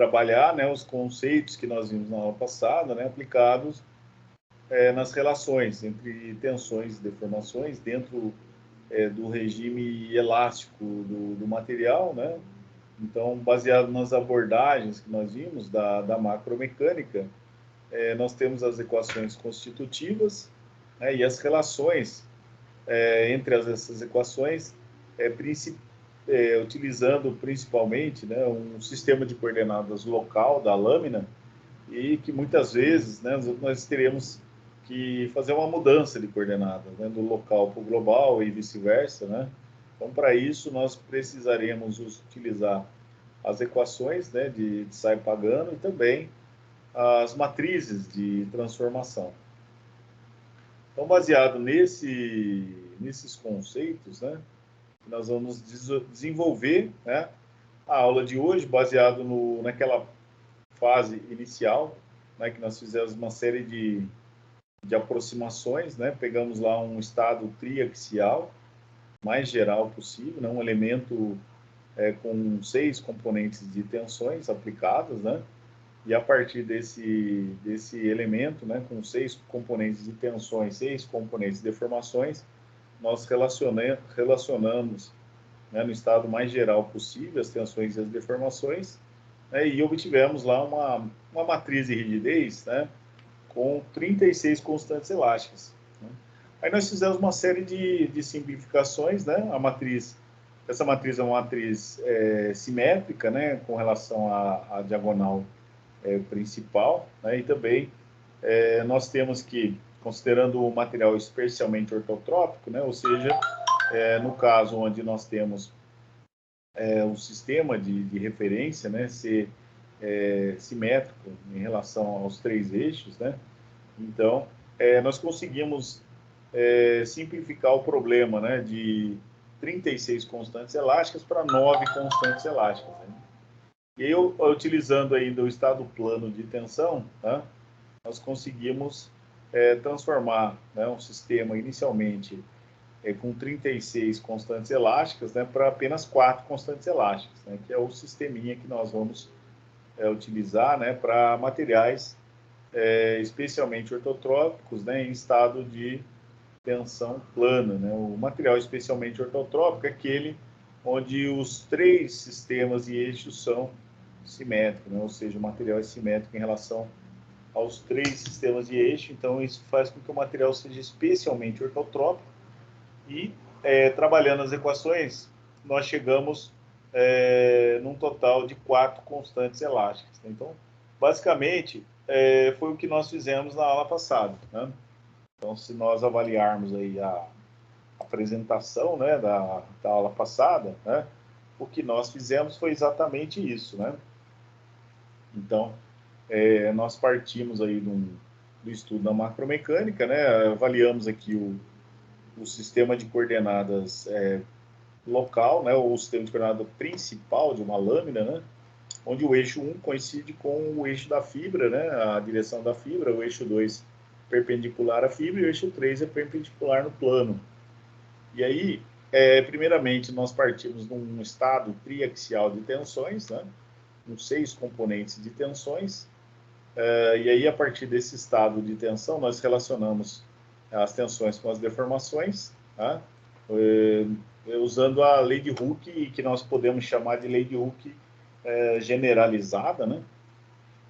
trabalhar, né, os conceitos que nós vimos na aula passada, né, aplicados nas relações entre tensões e deformações dentro do regime elástico do material, né? Então, baseado nas abordagens que nós vimos da macromecânica, nós temos as equações constitutivas, né, e as relações entre essas equações, utilizando principalmente, né, um sistema de coordenadas local da lâmina, e que muitas vezes, né, nós teremos que fazer uma mudança de coordenadas, né, do local para o global e vice-versa, né? Então, para isso, nós precisaremos utilizar as equações, né, de Sai-Pagano e também as matrizes de transformação. Então, baseado nesses conceitos, né, nós vamos desenvolver, né, a aula de hoje, baseado naquela fase inicial, né, que nós fizemos uma série de aproximações, né, pegamos lá um estado triaxial, mais geral possível, né, um elemento com 6 componentes de tensões aplicadas, né, e a partir desse elemento, né, com 6 componentes de tensões, 6 componentes de deformações, nós relacionamos, né, no estado mais geral possível as tensões e as deformações, né, e obtivemos lá uma matriz de rigidez, né, com 36 constantes elásticas, né. Aí nós fizemos uma série de simplificações, né, essa matriz é uma matriz simétrica, né, com relação à diagonal principal, né, e também nós temos que, considerando o material especialmente ortotrópico, né, ou seja, no caso onde nós temos o sistema de referência, né, ser simétrico em relação aos 3 eixos, né, então nós conseguimos simplificar o problema, né, de 36 constantes elásticas para 9 constantes elásticas, né? E aí, utilizando ainda o estado plano de tensão, né, nós conseguimos transformar, né, um sistema inicialmente com 36 constantes elásticas, né, para apenas 4 constantes elásticas, né, que é o sisteminha que nós vamos utilizar, né, para materiais especialmente ortotrópicos, né, em estado de tensão plana, né. O material especialmente ortotrópico é aquele onde os 3 sistemas e eixos são simétricos, né, ou seja, o material é simétrico em relação aos 3 sistemas de eixo, então isso faz com que o material seja especialmente ortotrópico e, trabalhando as equações, nós chegamos num total de 4 constantes elásticas, né? Então, basicamente, foi o que nós fizemos na aula passada, né? Então, se nós avaliarmos aí a apresentação, né, da aula passada, né, o que nós fizemos foi exatamente isso, né? Então, nós partimos aí do estudo da macromecânica, né, avaliamos aqui o sistema de coordenadas local, né, ou o sistema de coordenada principal de uma lâmina, né, onde o eixo 1 coincide com o eixo da fibra, né, a direção da fibra, o eixo 2 perpendicular à fibra e o eixo 3 é perpendicular no plano. E aí, primeiramente, nós partimos de um estado triaxial de tensões, né, com 6 componentes de tensões, e aí, a partir desse estado de tensão, nós relacionamos as tensões com as deformações, tá? Usando a lei de Hooke, que nós podemos chamar de lei de Hooke generalizada, né?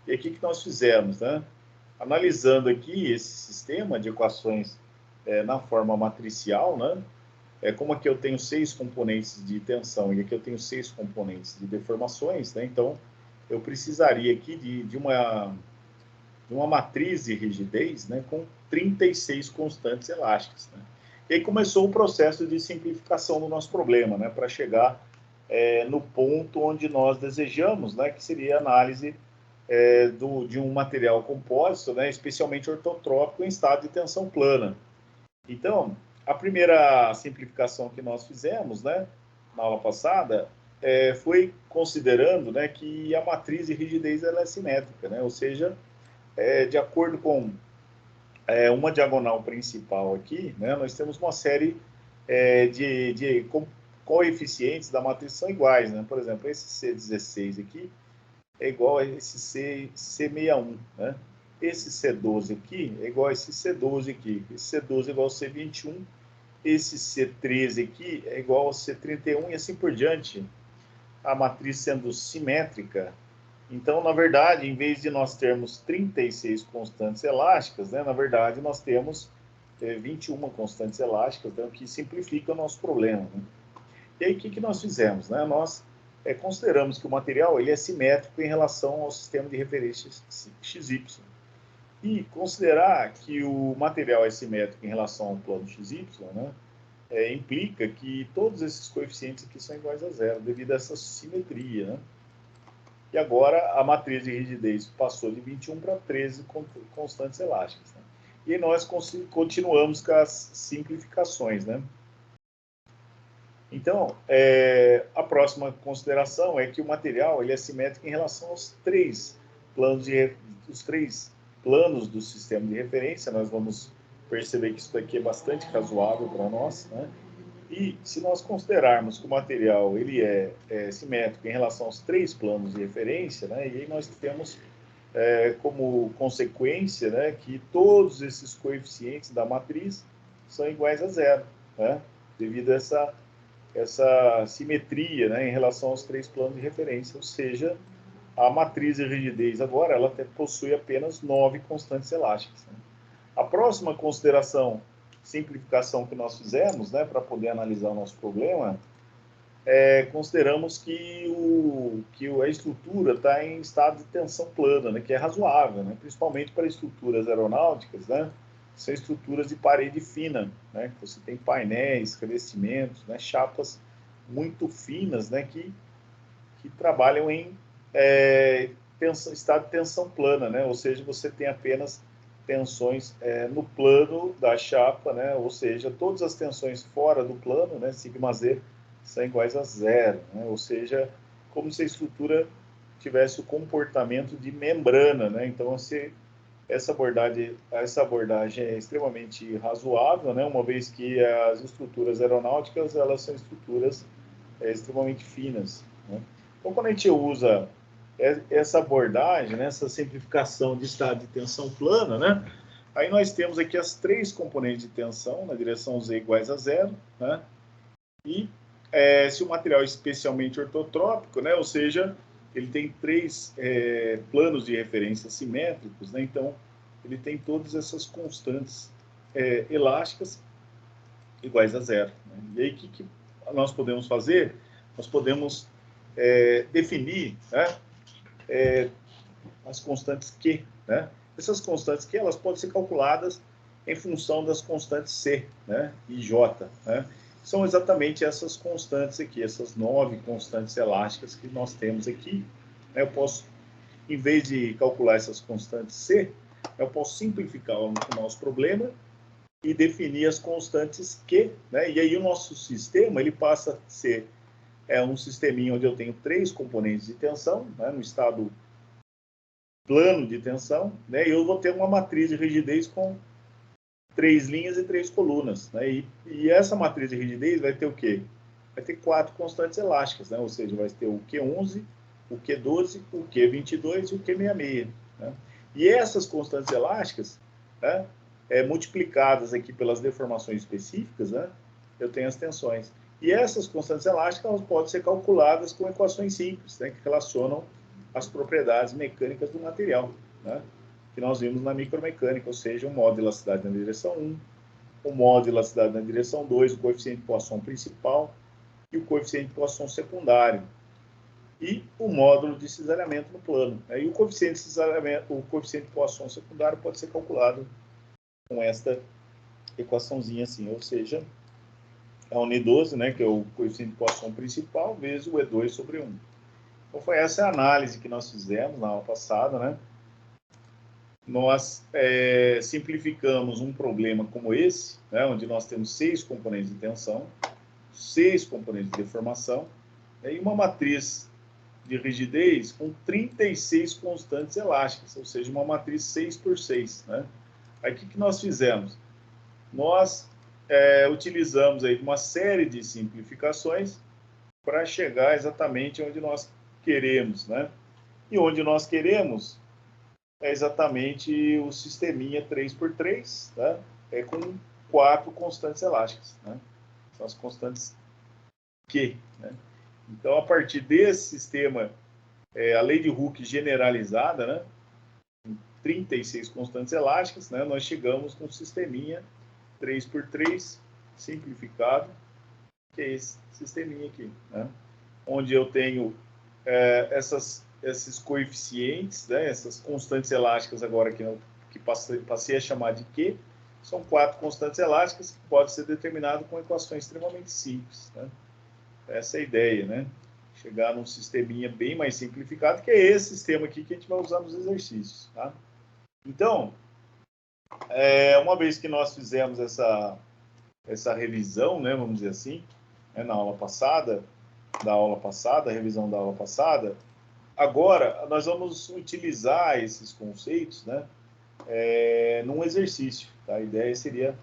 E aqui que nós fizemos, né? Analisando aqui esse sistema de equações na forma matricial, né? Como aqui eu tenho 6 componentes de tensão e aqui eu tenho 6 componentes de deformações, né? Então, eu precisaria aqui de uma matriz de rigidez, né, com 36 constantes elásticas, né? E aí começou o processo de simplificação do nosso problema, né, para chegar no ponto onde nós desejamos, né, que seria a análise de um material compósito, né, especialmente ortotrópico em estado de tensão plana. Então, a primeira simplificação que nós fizemos, né, na aula passada, foi considerando, né, que a matriz de rigidez ela é simétrica, né, ou seja, de acordo com uma diagonal principal aqui, né, nós temos uma série coeficientes da matriz são iguais, né? Por exemplo, esse C16 aqui é igual a esse C61, né? Esse C12 aqui é igual a esse C12 aqui. Esse C12 é igual ao C21. Esse C13 aqui é igual ao C31 e assim por diante. A matriz sendo simétrica. Então, na verdade, em vez de nós termos 36 constantes elásticas, né, na verdade, nós temos 21 constantes elásticas, né, o que simplifica o nosso problema. Né? E aí, o que nós fizemos? Né? Nós consideramos que o material ele é simétrico em relação ao sistema de referência XY. E considerar que o material é simétrico em relação ao plano XY, né, implica que todos esses coeficientes aqui são iguais a zero, devido a essa simetria. Né? E agora a matriz de rigidez passou de 21 para 13 constantes elásticas. Né? E nós continuamos com as simplificações. Né? Então, a próxima consideração é que o material ele é simétrico em relação aos três planos do sistema de referência. Nós vamos perceber que isso daqui é bastante razoável para nós. Né? E se nós considerarmos que o material ele é simétrico em relação aos três planos de referência, né, e aí nós temos como consequência, né, que todos esses coeficientes da matriz são iguais a zero, né, devido a essa simetria, né, em relação aos três planos de referência, ou seja, a matriz de rigidez agora ela possui apenas 9 constantes elásticas. Né. A próxima consideração, simplificação que nós fizemos, né, para poder analisar o nosso problema, consideramos que a estrutura está em estado de tensão plana, né, que é razoável, né, principalmente para estruturas aeronáuticas, né, que são estruturas de parede fina, né, que você tem painéis, revestimentos, né, chapas muito finas, né, que trabalham em estado de tensão plana, né, ou seja, você tem apenas tensões no plano da chapa, né, ou seja, todas as tensões fora do plano, né, sigma z, são iguais a zero, né, ou seja, como se a estrutura tivesse o comportamento de membrana, né, então essa abordagem é extremamente razoável, né, uma vez que as estruturas aeronáuticas elas são estruturas extremamente finas, né. Então, quando a gente usa essa abordagem, né, essa simplificação de estado de tensão plana, né, aí nós temos aqui as três componentes de tensão na direção z iguais a zero, né, e se o material é especialmente ortotrópico, né, ou seja, ele tem três planos de referência simétricos, né, então ele tem todas essas constantes elásticas iguais a zero. Né. E aí, o que nós podemos fazer? Nós podemos definir, né, as constantes Q, né? Essas constantes Q, elas podem ser calculadas em função das constantes C, né, e J, né? São exatamente essas constantes aqui, essas 9 constantes elásticas que nós temos aqui. Eu posso, em vez de calcular essas constantes C, eu posso simplificar o nosso problema e definir as constantes Q, né? E aí o nosso sistema ele passa a ser um sisteminha onde eu tenho três componentes de tensão, né, no estado plano de tensão, né, e eu vou ter uma matriz de rigidez com 3 linhas e 3 colunas. Né, e essa matriz de rigidez vai ter o quê? Vai ter 4 constantes elásticas, né, ou seja, vai ter o Q11, o Q12, o Q22 e o Q66. Né, e essas constantes elásticas, né, multiplicadas aqui pelas deformações específicas, né, eu tenho as tensões. E essas constantes elásticas elas podem ser calculadas com equações simples, né, que relacionam as propriedades mecânicas do material, né, que nós vimos na micromecânica, ou seja, o modo de elasticidade na direção 1, o modo de elasticidade na direção 2, o coeficiente de Poisson principal e o coeficiente de Poisson secundário, e o módulo de cisalhamento no plano. E o coeficiente de Poisson secundário pode ser calculado com esta equaçãozinha assim, ou seja, a UNI12, né, que é o coeficiente de Poisson principal, vezes o E2 sobre 1. Então, foi essa a análise que nós fizemos na aula passada, né? Nós simplificamos um problema como esse, né, onde nós temos 6 componentes de tensão, 6 componentes de deformação, e uma matriz de rigidez com 36 constantes elásticas, ou seja, uma matriz 6 por 6. Né? Aí, o que nós fizemos? Nós utilizamos aí uma série de simplificações para chegar exatamente onde nós queremos, né? E onde nós queremos é exatamente o sisteminha 3x3, tá? É com 4 constantes elásticas, né? São as constantes Q, né? Então, a partir desse sistema, a lei de Hooke generalizada, né? 36 constantes elásticas, né? Nós chegamos com um sisteminha 3x3 simplificado, que é esse sisteminha aqui, né? Onde eu tenho esses coeficientes, né? Essas constantes elásticas agora que passei a chamar de Q, são 4 constantes elásticas que podem ser determinadas com equações extremamente simples, né? Essa é a ideia, né? Chegar num sisteminha bem mais simplificado, que é esse sistema aqui que a gente vai usar nos exercícios, tá? Então, uma vez que nós fizemos essa revisão, né, vamos dizer assim, né, na aula passada, a revisão da aula passada, agora nós vamos utilizar esses conceitos, né, num exercício. Tá? A ideia seria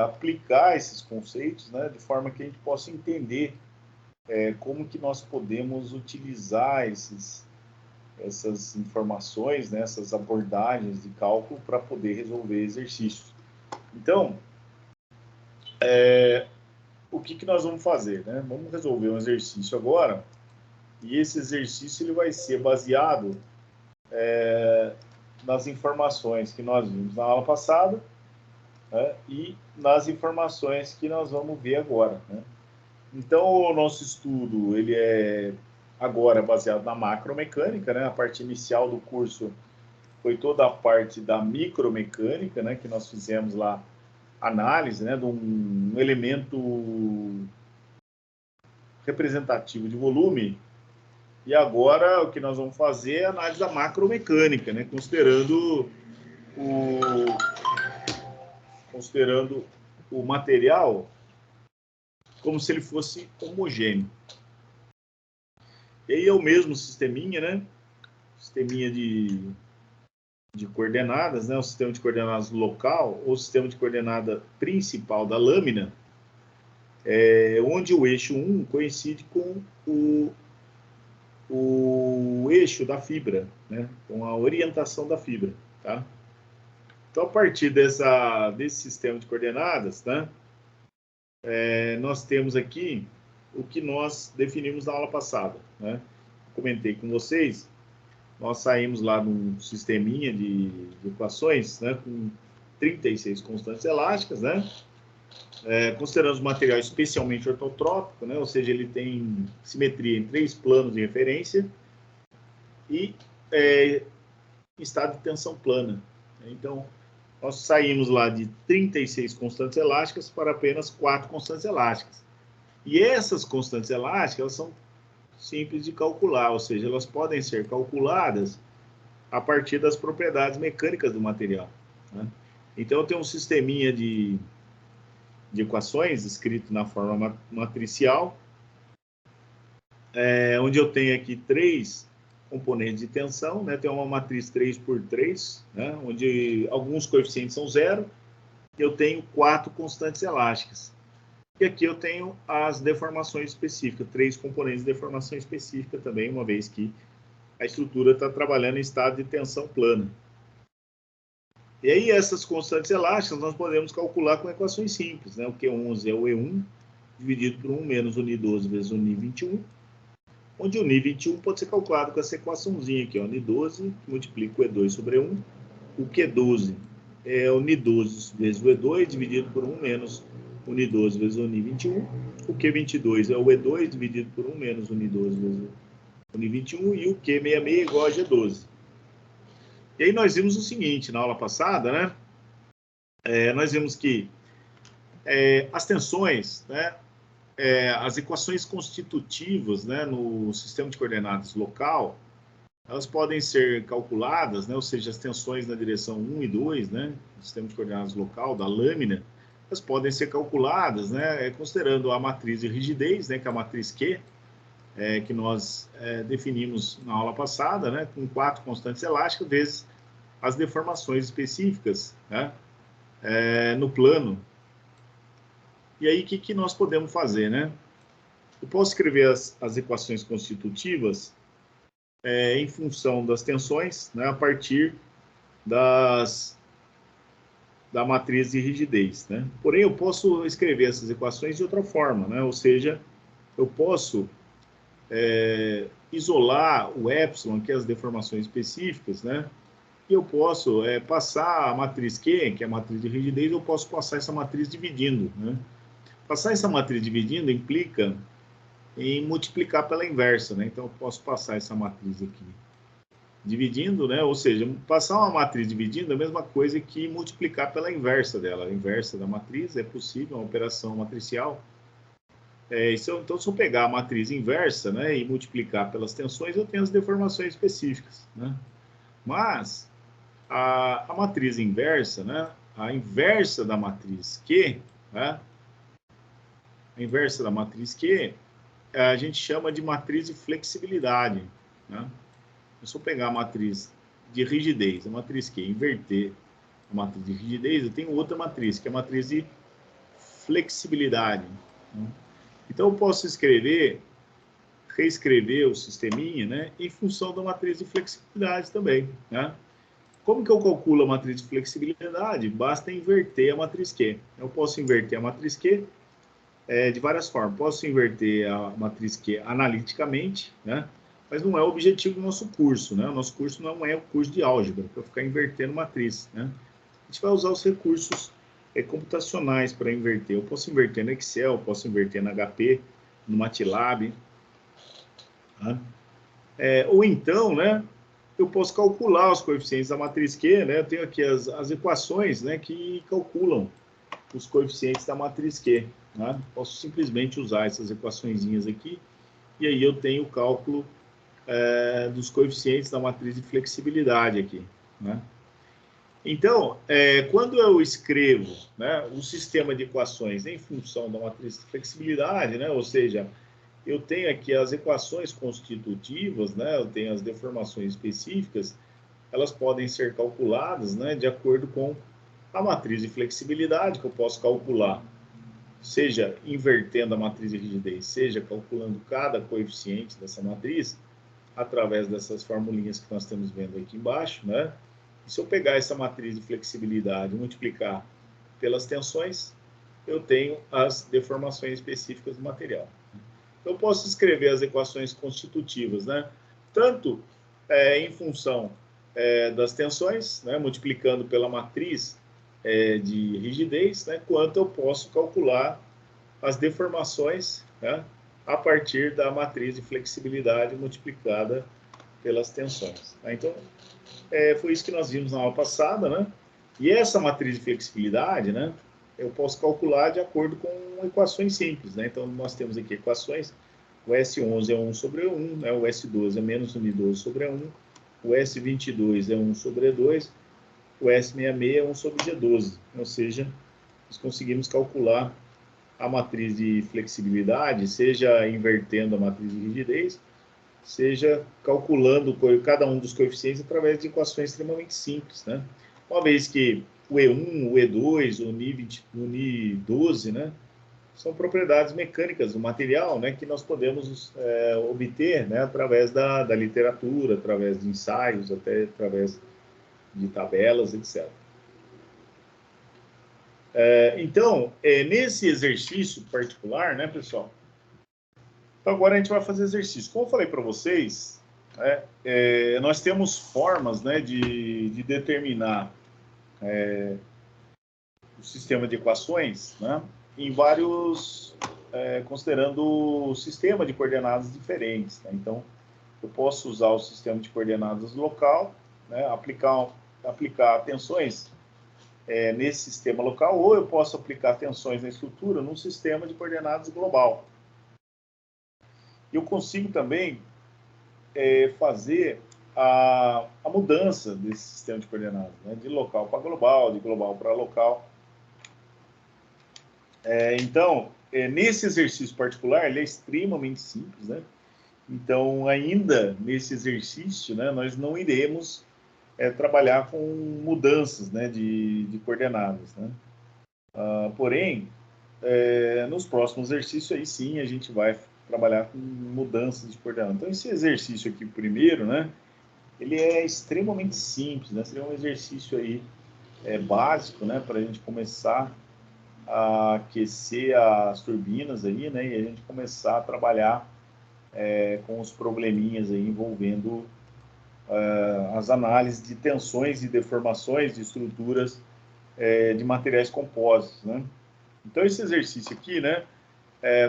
aplicar esses conceitos, né, de forma que a gente possa entender como que nós podemos utilizar essas informações, né, essas abordagens de cálculo para poder resolver exercícios. Então, o que nós vamos fazer? Né? Vamos resolver um exercício agora, e esse exercício ele vai ser baseado nas informações que nós vimos na aula passada, né, e nas informações que nós vamos ver agora. Né? Então, o nosso estudo ele é agora baseado na macromecânica, né? A parte inicial do curso foi toda a parte da micromecânica, né? Que nós fizemos lá análise, né? De um elemento representativo de volume. E agora o que nós vamos fazer é a análise da macromecânica, né? Considerando o material como se ele fosse homogêneo. E aí é o mesmo sisteminha, né? Sisteminha de coordenadas, né? O sistema de coordenadas local ou sistema de coordenada principal da lâmina, onde o eixo 1 coincide com o eixo da fibra, né? Com a orientação da fibra, tá? Então, a partir desse sistema de coordenadas, né? Nós temos aqui o que nós definimos na aula passada, né? Comentei com vocês, nós saímos lá num sisteminha de equações, né, com 36 constantes elásticas, né? Considerando o material especialmente ortotrópico, né? Ou seja, ele tem simetria em 3 planos de referência e estado de tensão plana. Então, nós saímos lá de 36 constantes elásticas para apenas 4 constantes elásticas. E essas constantes elásticas, elas são simples de calcular, ou seja, elas podem ser calculadas a partir das propriedades mecânicas do material. Né? Então, eu tenho um sisteminha de equações escrito na forma matricial, onde eu tenho aqui 3 componentes de tensão, né? Tem uma matriz 3x3, né? Onde alguns coeficientes são zero, e eu tenho 4 constantes elásticas. E aqui eu tenho as deformações específicas, 3 componentes de deformação específica também, uma vez que a estrutura está trabalhando em estado de tensão plana. E aí essas constantes elásticas nós podemos calcular com equações simples, né? O Q11 é o E1 dividido por 1 menos o Ni12 vezes o Ni21, onde o Ni21 pode ser calculado com essa equaçãozinha aqui, ó, Ni12 multiplica o E2 sobre 1, o Q12 é o Ni12 vezes o E2 dividido por 1 menos o Ni12 vezes o Ni21, o Q22 é o E2 dividido por 1 menos o Ni12 vezes o Ni21 e o Q66 é igual a G12. E aí nós vimos o seguinte, na aula passada, né? Nós vimos que as tensões, né? As equações constitutivas, né, no sistema de coordenadas local, elas podem ser calculadas, né, ou seja, as tensões na direção 1 e 2, né, no sistema de coordenadas local, da lâmina, elas podem ser calculadas, né, considerando a matriz de rigidez, né, que é a matriz Q, que nós definimos na aula passada, né, com 4 constantes elásticas, vezes as deformações específicas, né, no plano. E aí, o que nós podemos fazer, né? Eu posso escrever as equações constitutivas em função das tensões, né, a partir da matriz de rigidez, né? Porém, eu posso escrever essas equações de outra forma, né? Ou seja, eu posso isolar o epsilon, que é as deformações específicas, né? E eu posso passar a matriz Q, que é a matriz de rigidez, eu posso passar essa matriz dividindo, né? Passar essa matriz dividindo implica em multiplicar pela inversa, né? Então, eu posso passar essa matriz aqui dividindo, né? Ou seja, passar uma matriz dividindo é a mesma coisa que multiplicar pela inversa dela. A inversa da matriz é possível, uma operação matricial. Então, se eu pegar a matriz inversa, né, e multiplicar pelas tensões, eu tenho as deformações específicas, né? Mas a matriz inversa, né, a inversa da matriz Q, né, a inversa da matriz Q, a gente chama de matriz de flexibilidade, né? Se eu pegar a matriz de rigidez, a matriz Q, inverter a matriz de rigidez, eu tenho outra matriz, que é a matriz de flexibilidade, né? Então, eu posso reescrever o sisteminha, né, em função da matriz de flexibilidade também, né? Como que eu calculo a matriz de flexibilidade? Basta inverter a matriz Q. Eu posso inverter a matriz Q de várias formas. Posso inverter a matriz Q analiticamente, né? Mas não é o objetivo do nosso curso, né? O nosso curso não é o curso de álgebra, para ficar invertendo matriz, né? A gente vai usar os recursos computacionais para inverter. Eu posso inverter no Excel, posso inverter no HP, no MATLAB, tá? Ou então, né, eu posso calcular os coeficientes da matriz Q, né? Eu tenho aqui as equações, né, que calculam os coeficientes da matriz Q, né? Posso simplesmente usar essas equaçõezinhas aqui e aí eu tenho o cálculo dos coeficientes da matriz de flexibilidade aqui, né? Então, quando eu escrevo, né, o sistema de equações em função da matriz de flexibilidade, né, ou seja, eu tenho aqui as equações constitutivas, né, eu tenho as deformações específicas, elas podem ser calculadas, né, de acordo com a matriz de flexibilidade, que eu posso calcular, seja invertendo a matriz de rigidez, seja calculando cada coeficiente dessa matriz, através dessas formulinhas que nós estamos vendo aqui embaixo, né? E se eu pegar essa matriz de flexibilidade e multiplicar pelas tensões, eu tenho as deformações específicas do material. Eu posso escrever as equações constitutivas, né? Tanto em função das tensões, né? Multiplicando pela matriz de rigidez, né? Quanto eu posso calcular as deformações, né? A partir da matriz de flexibilidade multiplicada pelas tensões. Tá? Então, foi isso que nós vimos na aula passada, né? E essa matriz de flexibilidade, né? Eu posso calcular de acordo com equações simples, né? Então, nós temos aqui equações. O S11 é 1 sobre E1, né? O S12 é menos 1 e 12 sobre E1. O S22 é 1 sobre E2. O S66 é 1 sobre G12. Ou seja, nós conseguimos calcular a matriz de flexibilidade, seja invertendo a matriz de rigidez, seja calculando cada um dos coeficientes através de equações extremamente simples, né? Uma vez que o E1, o E2, o Ni12, né, são propriedades mecânicas do material, né, que nós podemos obter, né, através da literatura, através de ensaios, até através de tabelas, etc. Então, nesse exercício particular, né, pessoal? Então, agora a gente vai fazer exercício. Como eu falei para vocês, nós temos formas, né, de determinar o sistema de equações, né, em vários, considerando o sistema de coordenadas diferentes. Né? Então, eu posso usar o sistema de coordenadas local, né, aplicar tensões nesse sistema local, ou eu posso aplicar tensões na estrutura num sistema de coordenadas global. Eu consigo também fazer a mudança desse sistema de coordenadas, né? De local para global, de global para local. Então, nesse exercício particular, ele é extremamente simples, né? Então, ainda nesse exercício, né, nós não iremos trabalhar com mudanças, né, de coordenadas, né? Porém, nos próximos exercícios, aí sim, a gente vai trabalhar com mudanças de coordenada. Então, esse exercício aqui primeiro, né, ele é extremamente simples, né, seria um exercício aí básico, né, para a gente começar a aquecer as turbinas aí, né, e a gente começar a trabalhar com os probleminhas aí envolvendo as análises de tensões e deformações de estruturas de materiais compósitos, né. Então, esse exercício aqui, né,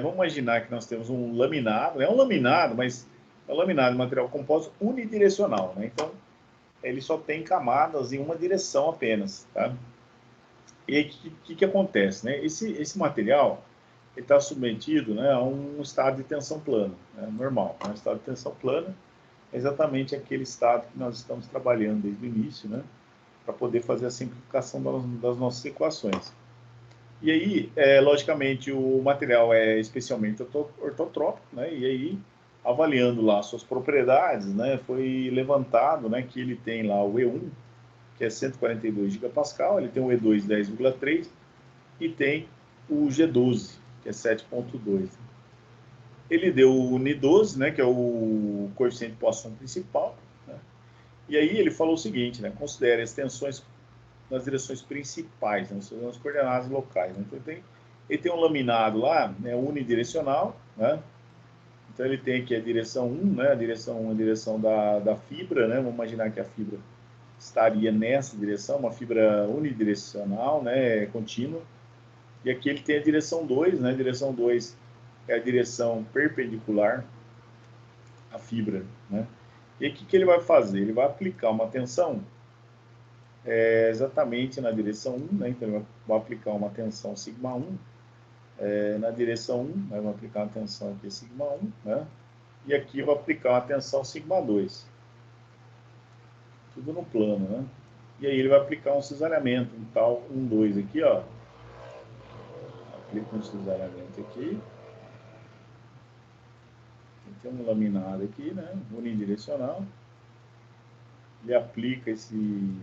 vamos imaginar que nós temos um laminado, é um laminado, mas é um laminado de material compósito unidirecional, né? Então, ele só tem camadas em uma direção apenas, tá? E aí, o que acontece, né? Esse material, ele está submetido, né, a um estado de tensão plana, né, normal. Um estado de tensão plana é exatamente aquele estado que nós estamos trabalhando desde o início, né, para poder fazer a simplificação das nossas equações. E aí, logicamente, o material é especialmente ortotrópico, né? E aí, avaliando lá suas propriedades, né, foi levantado, né, que ele tem lá o E1, que é 142 gigapascal, ele tem o E2 10,3 e tem o G12, que é 7,2. Ele deu o Ni12, né, que é o coeficiente de Poisson principal, né? E aí ele falou o seguinte, né, considere as tensões nas direções principais, né, nas coordenadas locais, né? Então ele tem um laminado lá, né, unidirecional, né? Então ele tem aqui a direção 1, né, a direção 1 é a direção da fibra, né? Vamos imaginar que a fibra estaria nessa direção, uma fibra unidirecional, né, contínua. E aqui ele tem a direção 2, né? A direção 2 é a direção perpendicular à fibra, né? E aí, o que ele vai fazer? Ele vai aplicar uma tensão exatamente na direção 1, né? Então ele vai aplicar uma tensão sigma 1 na direção 1, né? Vai aplicar uma tensão aqui sigma 1, né? E aqui vai aplicar uma tensão sigma 2. Tudo no plano, né? E aí ele vai aplicar um cisalhamento, um tal 1, 2 aqui, ó. Aplica um cisalhamento aqui. Tem um laminado aqui, né? Unidirecional. Ele aplica esse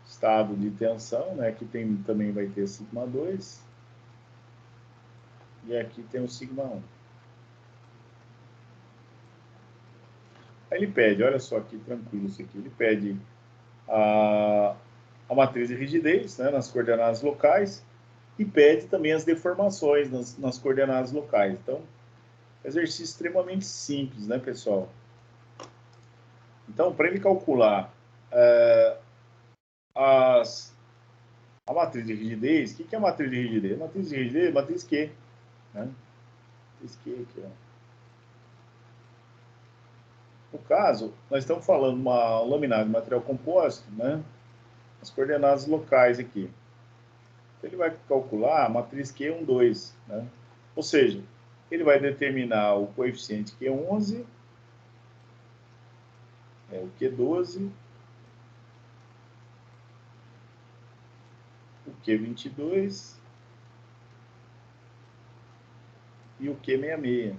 estado de tensão, né? Aqui também vai ter sigma 2. E aqui tem o sigma 1. Aí ele pede, olha só que tranquilo isso aqui, ele pede a matriz de rigidez, né, nas coordenadas locais e pede também as deformações nas coordenadas locais. Então, exercício extremamente simples, né, pessoal? Então, para ele calcular a matriz de rigidez, o que é a matriz de rigidez? A matriz de rigidez é a matriz Q, né? Matriz Q aqui, ó. No caso, nós estamos falando de uma laminada de material compósito, né? As coordenadas locais aqui. Então, ele vai calcular a matriz Q1, 2, né? Ou seja, ele vai determinar o coeficiente Q11, o Q12, o Q22 e o Q66.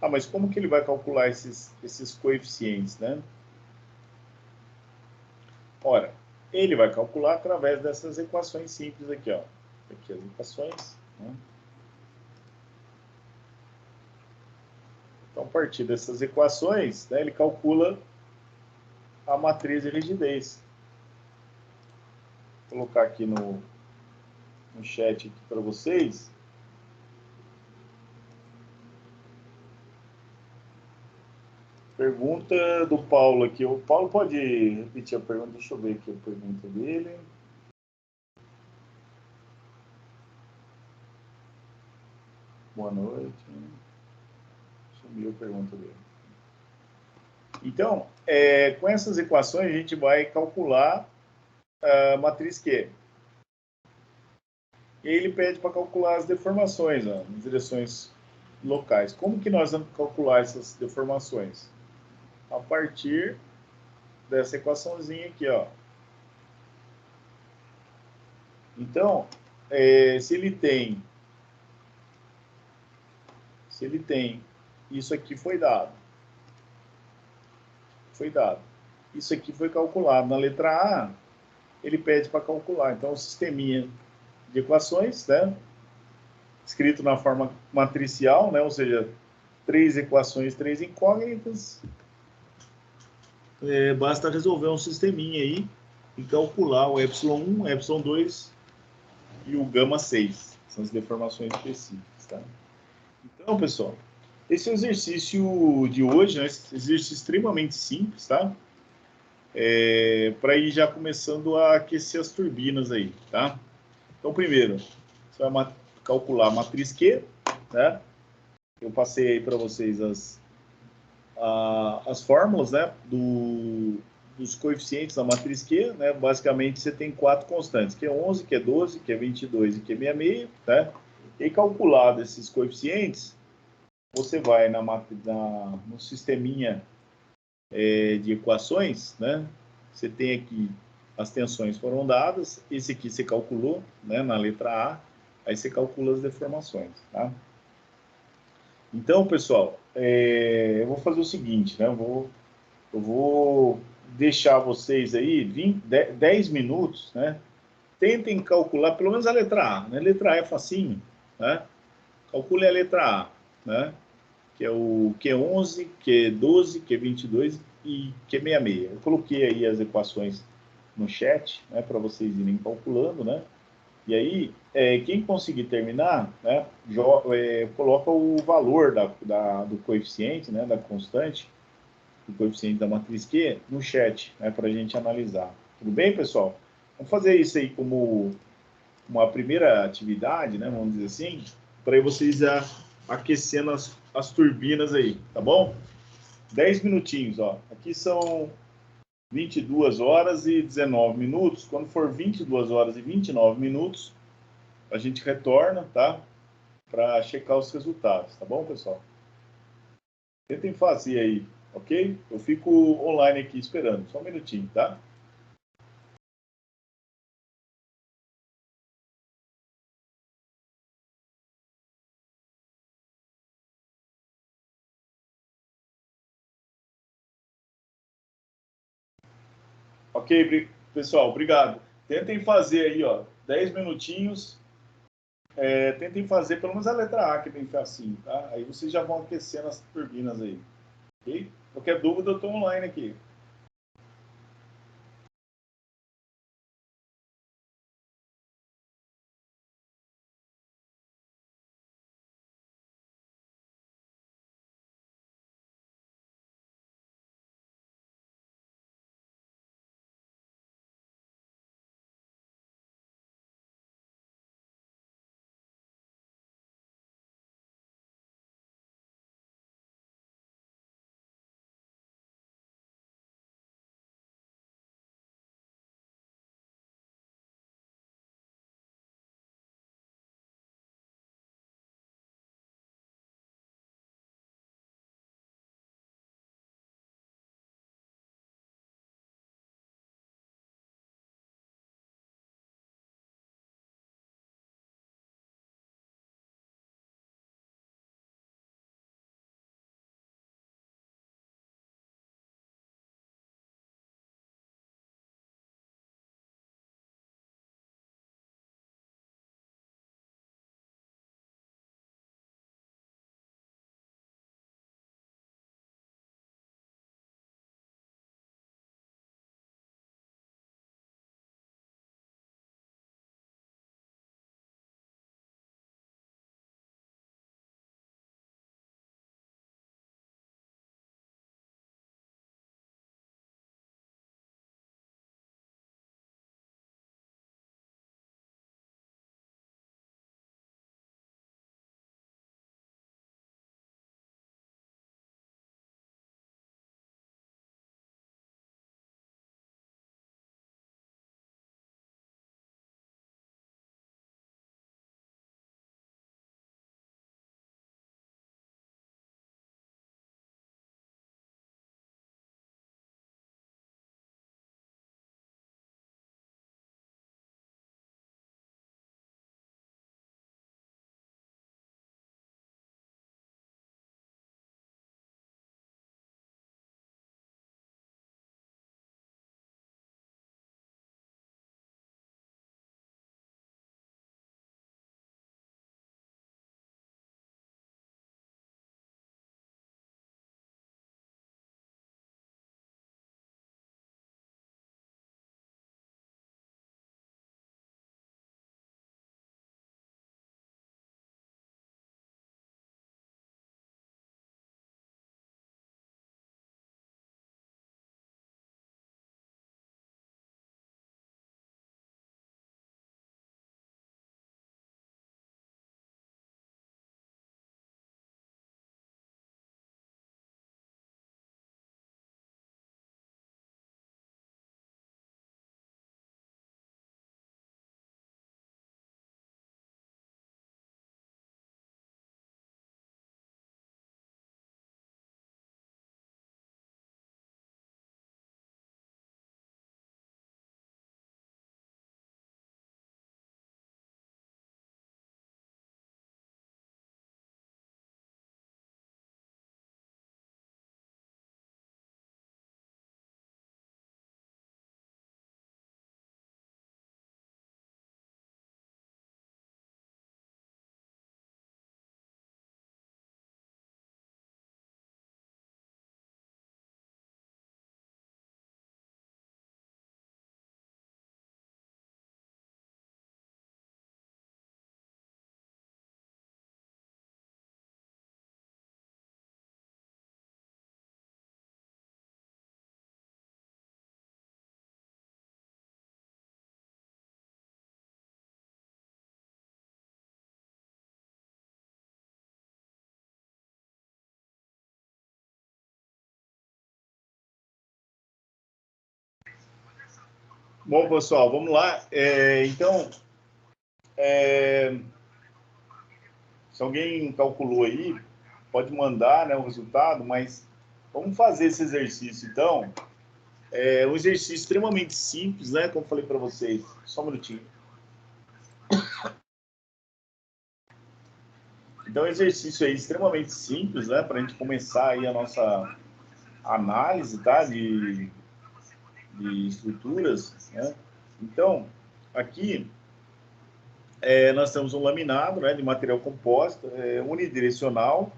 Ah, mas como que ele vai calcular esses coeficientes, né? Ora, ele vai calcular através dessas equações simples aqui, ó. Aqui as equações, né? Então, a partir dessas equações, né, ele calcula a matriz de rigidez. Vou colocar aqui no chat para vocês. Pergunta do Paulo aqui. O Paulo pode repetir a pergunta? Deixa eu ver aqui a pergunta dele. Boa noite. Sumiu a pergunta dele. Então, com essas equações, a gente vai calcular a matriz Q. E aí ele pede para calcular as deformações, ó, nas direções locais. Como que nós vamos calcular essas deformações? A partir dessa equaçãozinha aqui, ó. Então, se ele tem isso aqui foi dado. Isso aqui foi calculado. Na letra A, ele pede para calcular. Então, o sisteminha de equações, né? escrito na forma matricial, né? Ou seja, 3 equações, 3 incógnitas. Basta resolver um sisteminha aí e calcular o ε1, ε2 e o gama 6. São as deformações específicas, tá? Então, pessoal, esse exercício de hoje, né, esse exercício extremamente simples, tá? Para ir já começando a aquecer as turbinas aí, tá? Então, primeiro, você vai calcular a matriz Q, né? Eu passei aí para vocês as fórmulas, né, dos coeficientes da matriz Q, né? Basicamente, você tem 4 constantes, Q11, Q12, Q22 e Q66, né? E calculado esses coeficientes, você vai no sisteminha de equações, né? Você tem aqui as tensões foram dadas, esse aqui você calculou, né, na letra A, aí você calcula as deformações, tá? Então, pessoal, eu vou fazer o seguinte, né? Eu vou deixar vocês aí 10 minutos, né? Tentem calcular pelo menos a letra A, né? Letra A é facinho, né? Calcule a letra A, né? Que é o Q11, Q12, Q22 e Q66. Eu coloquei aí as equações no chat, né, para vocês irem calculando, né? E aí, quem conseguir terminar, né, coloca o valor do coeficiente, né, da constante, do coeficiente da matriz Q, no chat, né, para a gente analisar. Tudo bem, pessoal? Vamos fazer isso aí como uma primeira atividade, né, vamos dizer assim, para vocês já aquecendo as turbinas aí, tá bom? 10 minutinhos, ó. Aqui são 22 horas e 19 minutos. Quando for 22 horas e 29 minutos, a gente retorna, tá? Para checar os resultados, tá bom, pessoal? Tentem fazer aí, ok? Eu fico online aqui esperando, só um minutinho, tá? Ok, pessoal, obrigado. Tentem fazer aí, ó, 10 minutinhos. Tentem fazer pelo menos a letra A, que é bem facinho, tá? Aí vocês já vão aquecendo as turbinas aí, ok? Qualquer dúvida, eu estou online aqui. Bom, pessoal, vamos lá. Então, se alguém calculou aí, pode mandar, né, o resultado, mas vamos fazer esse exercício, então. É um exercício extremamente simples, né, como falei para vocês. Só um minutinho. Então, é um exercício aí extremamente simples, né, para a gente começar aí a nossa análise, tá, de estruturas, né. Então, aqui nós temos um laminado, né, de material compósito, unidirecional.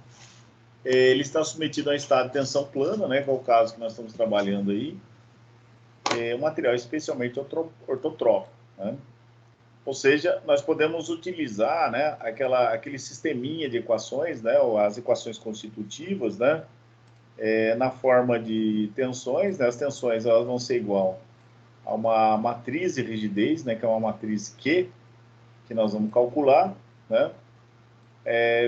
Ele está submetido a um estado de tensão plana, né, que é o caso que nós estamos trabalhando aí. É um material especialmente ortotrópico, né? Ou seja, nós podemos utilizar, né, aquele sisteminha de equações, né, ou as equações constitutivas, né, na forma de tensões, né. As tensões elas vão ser igual a uma matriz de rigidez, né, que é uma matriz Q, que nós vamos calcular, né,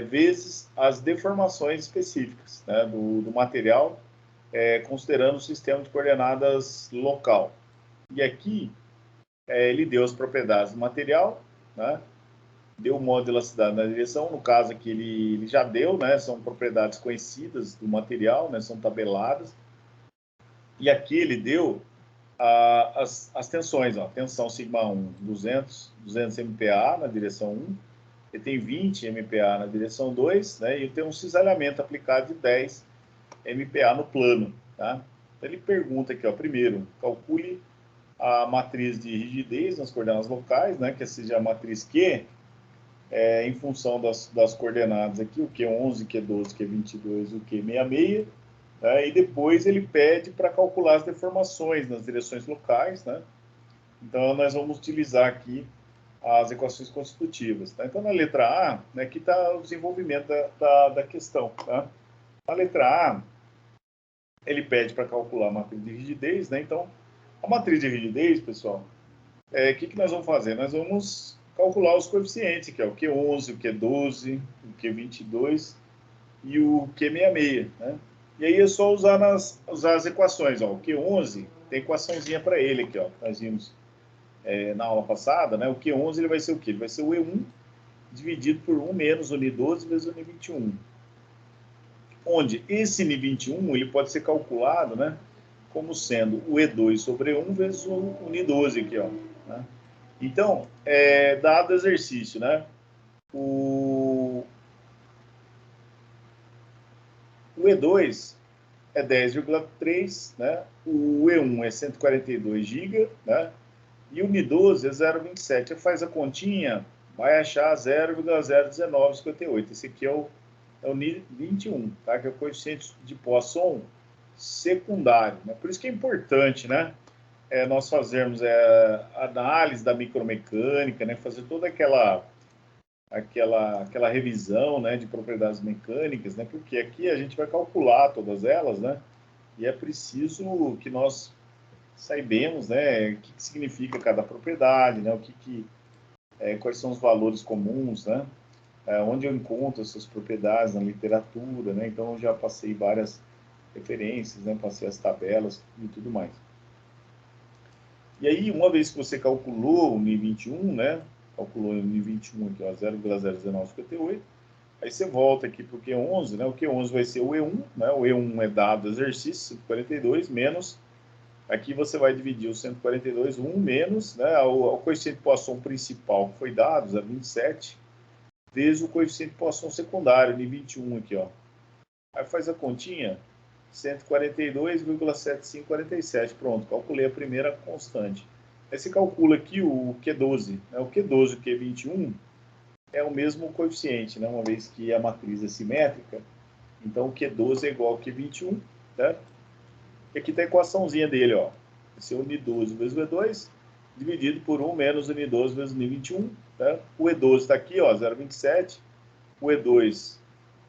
vezes as deformações específicas, né, do material, considerando o sistema de coordenadas local. E aqui ele deu as propriedades do material, né, deu o modo de elasticidade na direção, no caso aqui ele já deu, né, são propriedades conhecidas do material, né, são tabeladas. E aqui ele deu as tensões, ó, tensão sigma 1, 200 MPa na direção 1, ele tem 20 MPa na direção 2, né, e tem um cisalhamento aplicado de 10 MPa no plano. Tá? Ele pergunta aqui, ó, primeiro, calcule a matriz de rigidez nas coordenadas locais, né, que seja a matriz Q, em função das coordenadas aqui, o Q11, Q12, Q22, o Q66, né, e depois ele pede para calcular as deformações nas direções locais, né? Então, nós vamos utilizar aqui as equações constitutivas. Tá? Então, na letra A, né, aqui está o desenvolvimento da questão. Tá? Na letra A, ele pede para calcular a matriz de rigidez. Né? Então, a matriz de rigidez, pessoal, que nós vamos fazer? Nós vamos calcular os coeficientes, que é o Q11, o Q12, o Q22 e o Q66. Né? E aí é só usar as equações. Ó. O Q11 tem equaçãozinha para ele aqui, ó, nós vimos na aula passada, né? O Q11 ele vai ser o quê? Ele vai ser o E1 dividido por 1 menos o Ni12 vezes o Ni21. Onde esse Ni21 ele pode ser calculado, né, como sendo o E2 sobre E1 vezes o Ni12 aqui, ó. Né? Então, dado o exercício, né, o E2 é 10,3, né, o E1 é 142 GB, né, e o Ni12 é 0,27. Você faz a continha, vai achar 0,01958. Esse aqui é o Ni21, tá? Que é o coeficiente de Poisson secundário. Né? Por isso que é importante, né? Nós fazermos análise da micromecânica, né? Fazer toda aquela revisão, né, de propriedades mecânicas, né? Porque aqui a gente vai calcular todas elas, né? E é preciso que nós saibamos, né, o que significa cada propriedade, né? Quais são os valores comuns, né? Onde eu encontro essas propriedades na literatura, né? Então eu já passei várias referências, né? Passei as tabelas e tudo mais. E aí, uma vez que você calculou o Ni 21, né? Calculou o Ni 21 aqui, ó, 0,01958, aí você volta aqui para o Q11, né? O Q11 vai ser o E1, né? O E1 é dado exercício, 142, menos, aqui você vai dividir o 142, 1 menos, né? O coeficiente de Poisson principal que foi dado, 0,27, vezes o coeficiente de Poisson secundário, Ni 21 aqui, ó. Aí faz a continha, 142,7547. Pronto, calculei a primeira constante. Aí você calcula aqui o Q12. Né? O Q12 e o Q21 é o mesmo coeficiente, né? Uma vez que a matriz é simétrica. Então, o Q12 é igual ao Q21. Né? E aqui está a equaçãozinha dele. Ó. Esse é o Ni12 vezes o E2, dividido por 1 menos o Ni12 vezes o Ni21. Né? O E12 está aqui, 0,27. O E2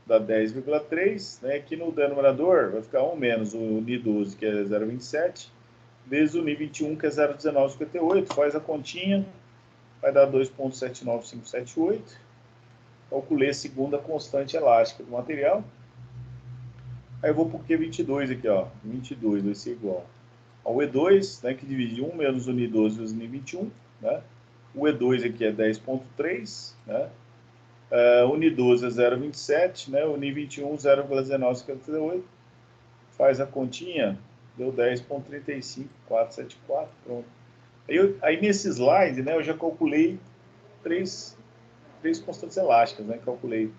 dá 10,3, né? Aqui no denominador vai ficar 1 menos o Ni12, que é 0,27, vezes o Ni21, que é 0,1958. Faz a continha, vai dar 2,79578. Calculei a segunda constante elástica do material. Aí eu vou para o Q22 aqui, ó. 22 vai ser igual ao E2, né, que divide 1 menos o Ni12 vezes o Ni21, né? O E2 aqui é 10,3, né? O Ni12 é 0,27, né? O Ni21 0,1958. Faz a continha, deu 10,35474, pronto. Aí nesse slide, né, eu já calculei três constantes elásticas, né? Calculei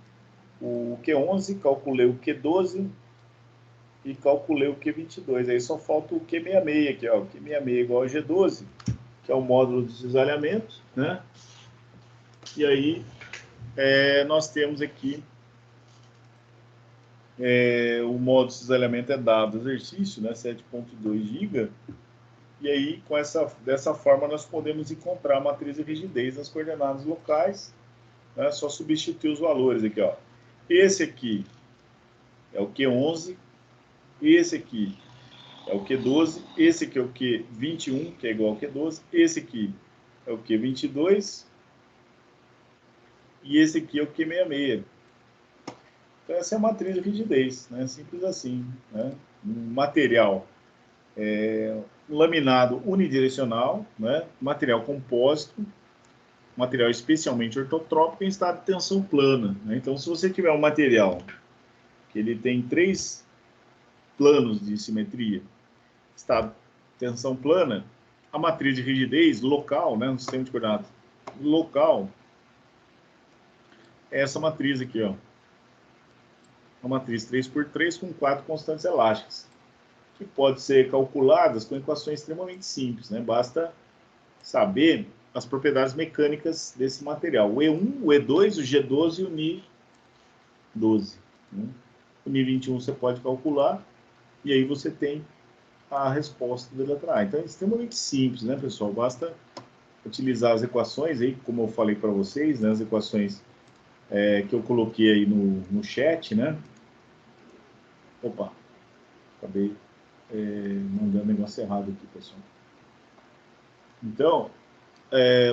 o Q11, calculei o Q12 e calculei o Q22. Aí só falta o Q66 aqui, ó. O Q66 igual ao G12, que é o módulo de cisalhamento, né? E aí nós temos aqui o módulo de cisalhamento é dado exercício, né? 7,2 GB. E aí, dessa forma, nós podemos encontrar a matriz de rigidez nas coordenadas locais, né? Só substituir os valores aqui, ó. Esse aqui é o Q11, esse aqui é o Q12, esse aqui é o Q21, que é igual ao Q12, esse aqui é o Q22 e esse aqui é o Q66. Então, essa é a matriz de rigidez, né? Simples assim, né? Um material laminado unidirecional, né? Material compósito, material especialmente ortotrópico em estado de tensão plana, né? Então, se você tiver um material que ele tem 3 planos de simetria, estado de tensão plana, a matriz de rigidez local, né, no sistema de coordenadas local, é essa matriz aqui, ó. Uma matriz 3x3 com 4 constantes elásticas, que pode ser calculadas com equações extremamente simples, né? Basta saber as propriedades mecânicas desse material. O E1, o E2, o G12 e o Ni12. Né? O Ni21 você pode calcular e aí você tem a resposta da letra A. Então é extremamente simples, né, pessoal? Basta utilizar as equações aí, como eu falei para vocês, né, as equações que eu coloquei aí no chat, né? Opa, acabei mandando negócio errado aqui, pessoal. Então,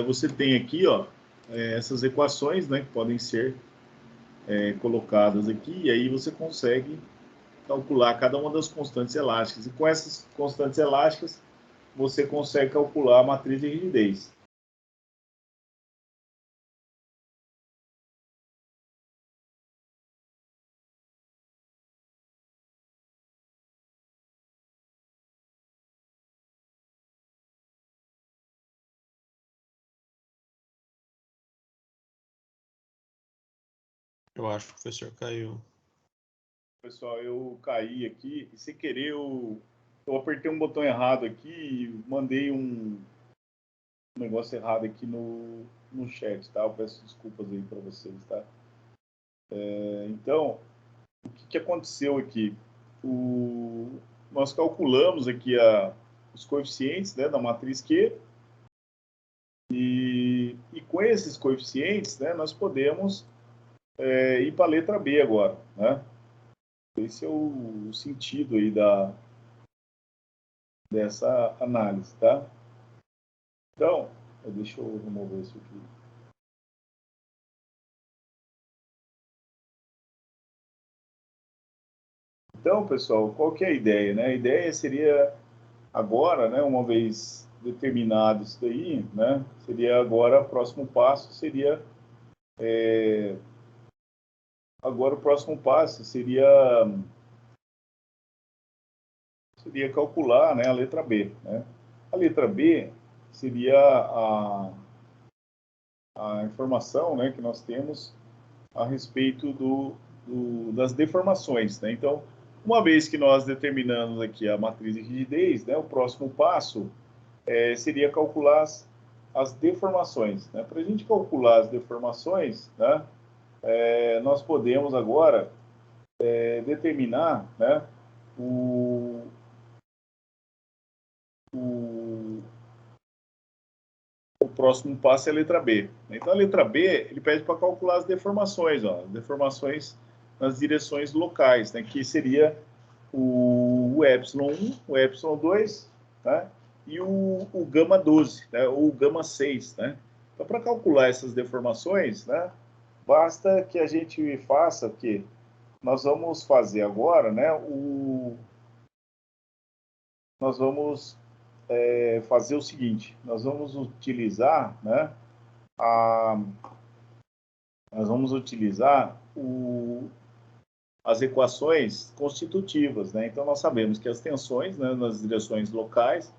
você tem aqui, ó, essas equações, né, que podem ser colocadas aqui, e aí você consegue calcular cada uma das constantes elásticas. E com essas constantes elásticas, você consegue calcular a matriz de rigidez. Eu acho que o professor caiu. Pessoal, eu caí aqui e sem querer eu apertei um botão errado aqui e mandei um negócio errado aqui no chat, tá? Eu peço desculpas aí para vocês, tá? Então, o que aconteceu aqui? Nós calculamos aqui os coeficientes, né, da matriz Q e com esses coeficientes, né, nós podemos ir para a letra B agora, né? Esse é o sentido aí dessa análise, tá? Então, deixa eu remover isso aqui. Então, pessoal, qual que é a ideia, né? A ideia seria agora, né, uma vez determinado isso daí, né, seria agora o próximo passo seria agora o próximo passo seria calcular, né, a letra B, né? A letra B seria a informação, né, que nós temos a respeito das deformações, né? Então, uma vez que nós determinamos aqui a matriz de rigidez, né, o próximo passo seria calcular as deformações, né? Para a gente calcular as deformações, né, nós podemos agora determinar, né, o, o, o próximo passo é a letra B. Então, a letra B, ele pede para calcular as deformações, ó, deformações nas direções locais, né, que seria o ε1, o ε2, tá? E o gama 12, né? Ou o gama 6, né? Então, para calcular essas deformações, né, basta que a gente faça o quê? Nós vamos fazer agora, né, nós vamos fazer o seguinte, nós vamos utilizar, né, as equações constitutivas, né? Então, nós sabemos que as tensões, né, nas direções locais,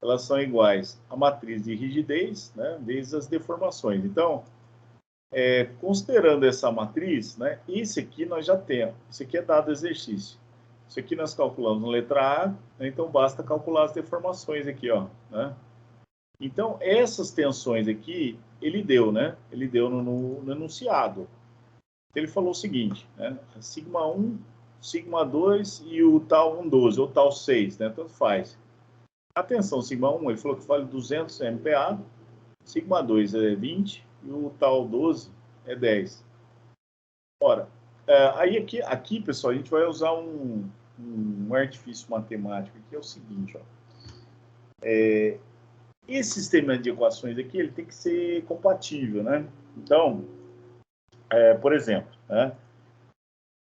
elas são iguais à matriz de rigidez, né, vezes as deformações. Então, considerando essa matriz, né, isso aqui nós já temos. Isso aqui é dado exercício. Isso aqui nós calculamos na letra A, né, então basta calcular as deformações aqui, ó, né? Então, essas tensões aqui, ele deu, né? Ele deu no enunciado. Ele falou o seguinte, né? Sigma 1, sigma 2 e o tal 1,12, ou tal 6, né? Tanto faz. A tensão sigma 1, ele falou que vale 200 MPa, sigma 2 é 20 e o tal 12 é 10. Ora, aí aqui, pessoal, a gente vai usar um artifício matemático, que é o seguinte, ó. Esse sistema de equações aqui, ele tem que ser compatível, né? Então, por exemplo, né?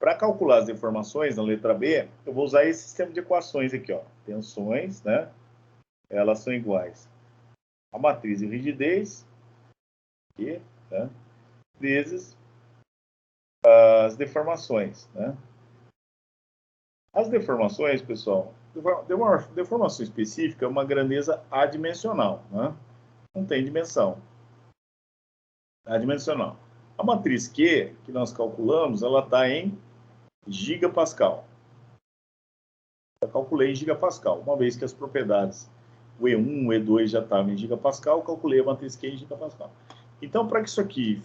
Para calcular as deformações na letra B, eu vou usar esse sistema de equações aqui, ó. Tensões, né? Elas são iguais a matriz de rigidez, aqui, né? Vezes as deformações, né? As deformações, pessoal, uma deformação específica é uma grandeza adimensional, né? Não tem dimensão. Adimensional. A matriz Q, que nós calculamos, ela está em gigapascal. Eu calculei em gigapascal. Uma vez que as propriedades, o E1, o E2 já estavam em gigapascal, eu calculei a matriz Q em gigapascal. Então, para que isso aqui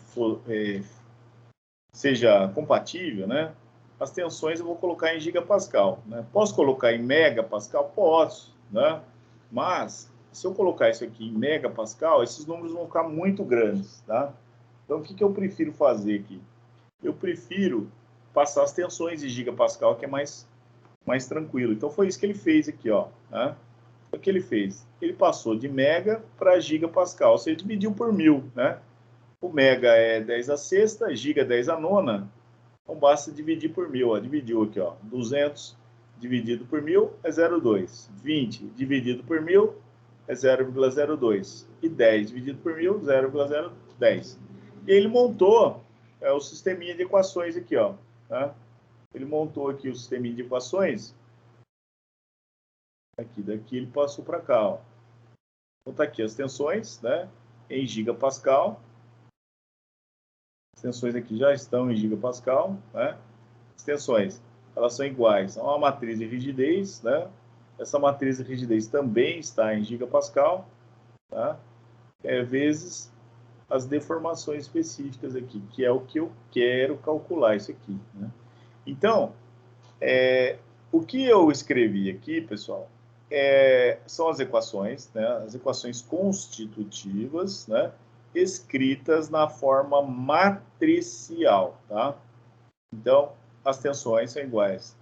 seja compatível, né, as tensões eu vou colocar em gigapascal. Né? Posso colocar em megapascal? Posso. Né? Mas, se eu colocar isso aqui em megapascal, esses números vão ficar muito grandes. Tá? Então, o que eu prefiro fazer aqui? Eu prefiro passar as tensões em gigapascal, que é mais tranquilo. Então, foi isso que ele fez aqui, ó. Né? O que ele fez? Ele passou de mega para gigapascal, ou seja, dividiu por 1000, né? O mega é 10 a sexta, giga é 10 a nona, então basta dividir por 1000, ó. Dividiu aqui, ó. 200 dividido por 1000 é 0,2. 20 dividido por 1000 é 0,02. E 10 dividido por 1000, 0,010. E ele montou o sisteminha de equações aqui, ó. Tá? Ele montou aqui o sisteminha de equações. Daqui ele passou para cá, ó. Então tá aqui as tensões, né? Em gigapascal. As tensões aqui já estão em gigapascal, né? As tensões, elas são iguais a uma matriz de rigidez, né? Essa matriz de rigidez também está em gigapascal, tá? Vezes as deformações específicas aqui, que é o que eu quero calcular isso aqui, né? Então, o que eu escrevi aqui, pessoal, são as equações, né? As equações constitutivas, né? Escritas na forma matricial, tá? Então, as tensões são iguais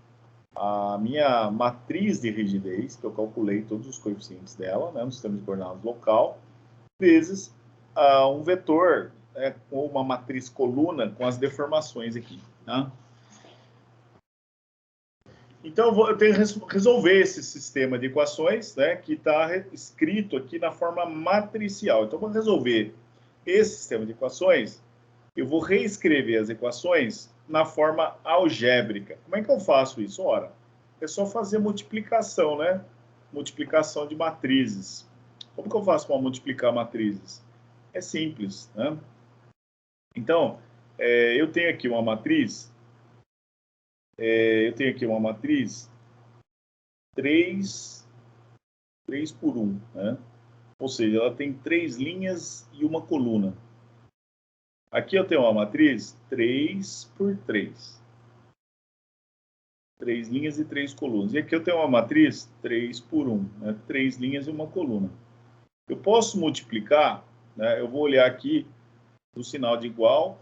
à minha matriz de rigidez, que eu calculei todos os coeficientes dela, né, no sistema de coordenadas local, vezes um vetor, né, ou uma matriz coluna com as deformações aqui. Tá? Então, eu tenho que resolver esse sistema de equações, né, que está escrito aqui na forma matricial. Então, para resolver esse sistema de equações, eu vou reescrever as equações na forma algébrica. Como é que eu faço isso? Ora, é só fazer multiplicação, né? Multiplicação de matrizes. Como que eu faço para multiplicar matrizes? É simples, né? Então, eu tenho aqui uma matriz, 3 por 1, né? Ou seja, ela tem 3 linhas e uma coluna. Aqui eu tenho uma matriz 3 por 3. 3 linhas e 3 colunas. E aqui eu tenho uma matriz 3 por 1, né? 3 linhas e uma coluna. Eu posso multiplicar, né? Eu vou olhar aqui do sinal de igual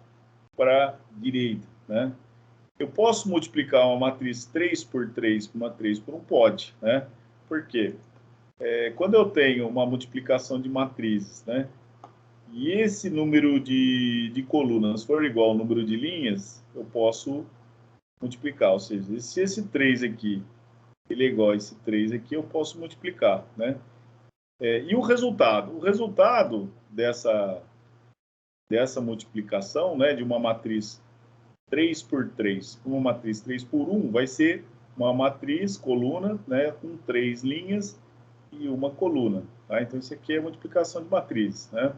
para direita, né? Eu posso multiplicar uma matriz 3 por 3 por uma 3 por 1? Pode, né? Por quê? Quando eu tenho uma multiplicação de matrizes, né? E esse número de colunas for igual ao número de linhas, eu posso multiplicar. Ou seja, se esse 3 aqui ele é igual a esse 3 aqui, eu posso multiplicar, né? E o resultado? O resultado dessa multiplicação, né, de uma matriz 3 por 3, uma matriz 3 por 1, vai ser uma matriz, coluna, né, com 3 linhas e uma coluna. Tá? Então, isso aqui é multiplicação de matrizes, né?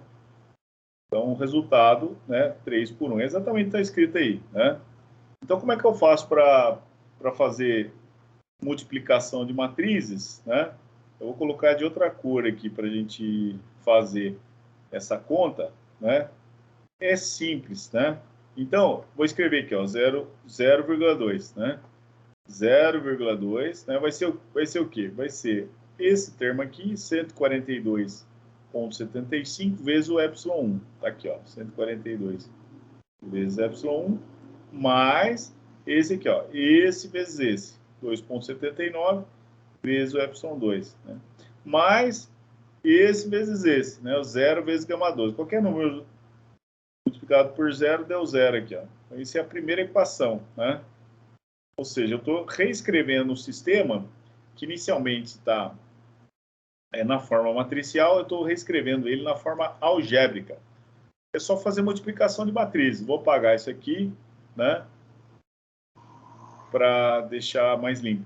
Então, o resultado, né, 3 por 1, exatamente está escrito aí, né? Então, como é que eu faço para fazer multiplicação de matrizes, né? Eu vou colocar de outra cor aqui para a gente fazer essa conta, né? É simples, né? Então, vou escrever aqui, ó, 0,2, né? 0,2, né? Vai ser o quê? Vai ser esse termo aqui, 142,75 vezes o ε1. Tá aqui, ó, 142 vezes ε1, mais esse aqui, ó, esse vezes esse, 2,79 vezes o ε2, né? Mais esse vezes esse, né? O 0 vezes gama 12. Qualquer número multiplicado por zero deu zero aqui, ó. Então, isso é a primeira equação, né? Ou seja, eu estou reescrevendo um sistema que inicialmente está na forma matricial, eu estou reescrevendo ele na forma algébrica. É só fazer multiplicação de matrizes. Vou apagar isso aqui, né? Para deixar mais limpo.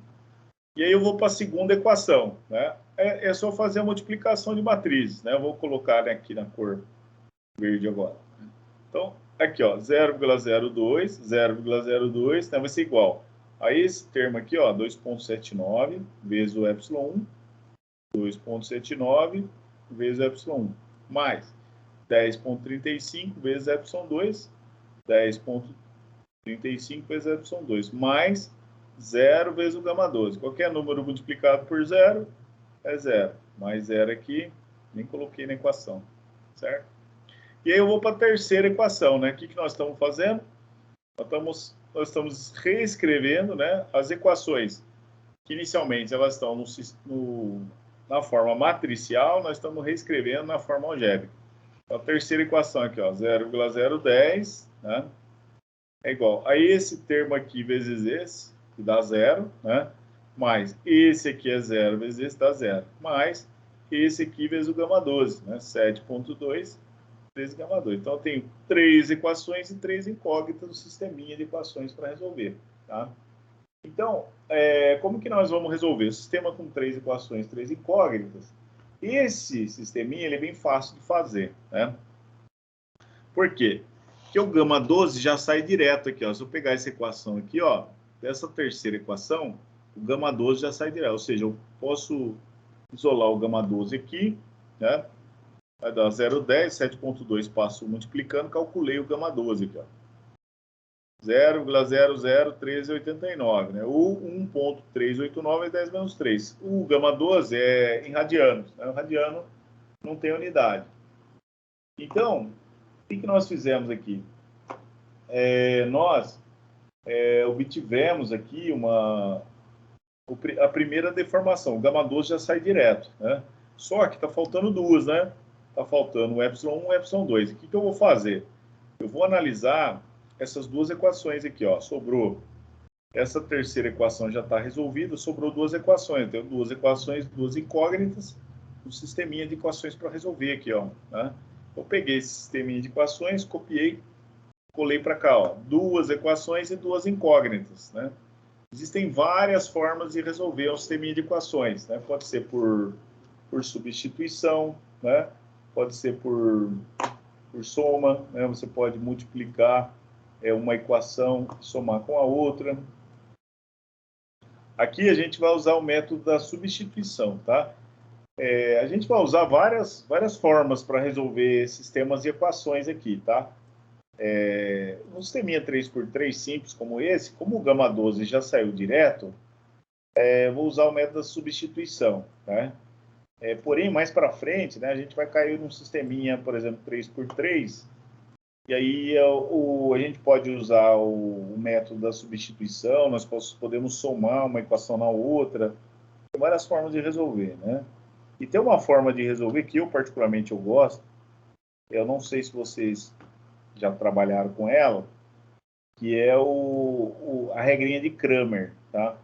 E aí eu vou para a segunda equação, né? É só fazer a multiplicação de matrizes, né? Eu vou colocar aqui na cor verde agora. Então, aqui, ó, 0,02, né, vai ser igual a esse termo aqui, ó, 2,79 vezes o ε1, 2,79 vezes o ε1, mais 10,35 vezes ε2, 10,35 vezes ε2, mais 0 vezes o gama 12. Qualquer número multiplicado por zero é zero. Mais zero aqui, nem coloquei na equação, certo? E aí eu vou para a terceira equação, né? O que nós estamos fazendo? Nós estamos reescrevendo, né, as equações que inicialmente elas estão na forma matricial, nós estamos reescrevendo na forma algébrica. Então, a terceira equação aqui, ó, 0,010, né, é igual a esse termo aqui vezes esse, que dá zero, né, mais esse aqui é zero vezes esse, dá zero, mais esse aqui vezes o gama 12, né, 7,2 vezes gama 2. Então, eu tenho 3 equações e 3 incógnitas no sisteminha de equações para resolver. Tá? Então, como que nós vamos resolver? O sistema com 3 equações, 3 incógnitas. Esse sisteminha ele é bem fácil de fazer. Né? Por quê? Porque o gama 12 já sai direto aqui. Ó. Se eu pegar essa equação aqui, ó, dessa terceira equação, o gama 12 já sai direto. Ou seja, eu posso isolar o gama 12 aqui, né? Vai dar 0,10, 7,2 passo multiplicando, calculei o gama 12 aqui, ó. 0,001389, né? O 1,389 é 10 menos 3. O gama 12 é em radianos, né? O radiano não tem unidade. Então, o que nós fizemos aqui? Nós obtivemos aqui a primeira deformação. O gama 12 já sai direto, né? Só que está faltando duas, né? Está faltando o ε1 e o ε2. O que eu vou fazer? Eu vou analisar essas duas equações aqui, ó. Sobrou. Essa terceira equação já está resolvida, sobrou duas equações. Eu tenho duas equações, duas incógnitas, um sisteminha de equações para resolver aqui, ó. Né? Eu peguei esse sisteminha de equações, copiei, colei para cá, ó. Duas equações e duas incógnitas, né? Existem várias formas de resolver um sisteminha de equações, né? Pode ser por substituição, né? Pode ser por soma, né? Você pode multiplicar uma equação e somar com a outra. Aqui a gente vai usar o método da substituição, tá? A gente vai usar várias formas para resolver sistemas de equações aqui, tá? Um sisteminha 3x3 simples como esse, como o gama 12 já saiu direto, vou usar o método da substituição, tá? Porém, mais para frente, né, a gente vai cair num sisteminha, por exemplo, 3x3, e aí a gente pode usar o método da substituição, nós podemos somar uma equação na outra, tem várias formas de resolver, né? E tem uma forma de resolver que eu particularmente eu gosto, eu não sei se vocês já trabalharam com ela, que é a regrinha de Cramer, tá?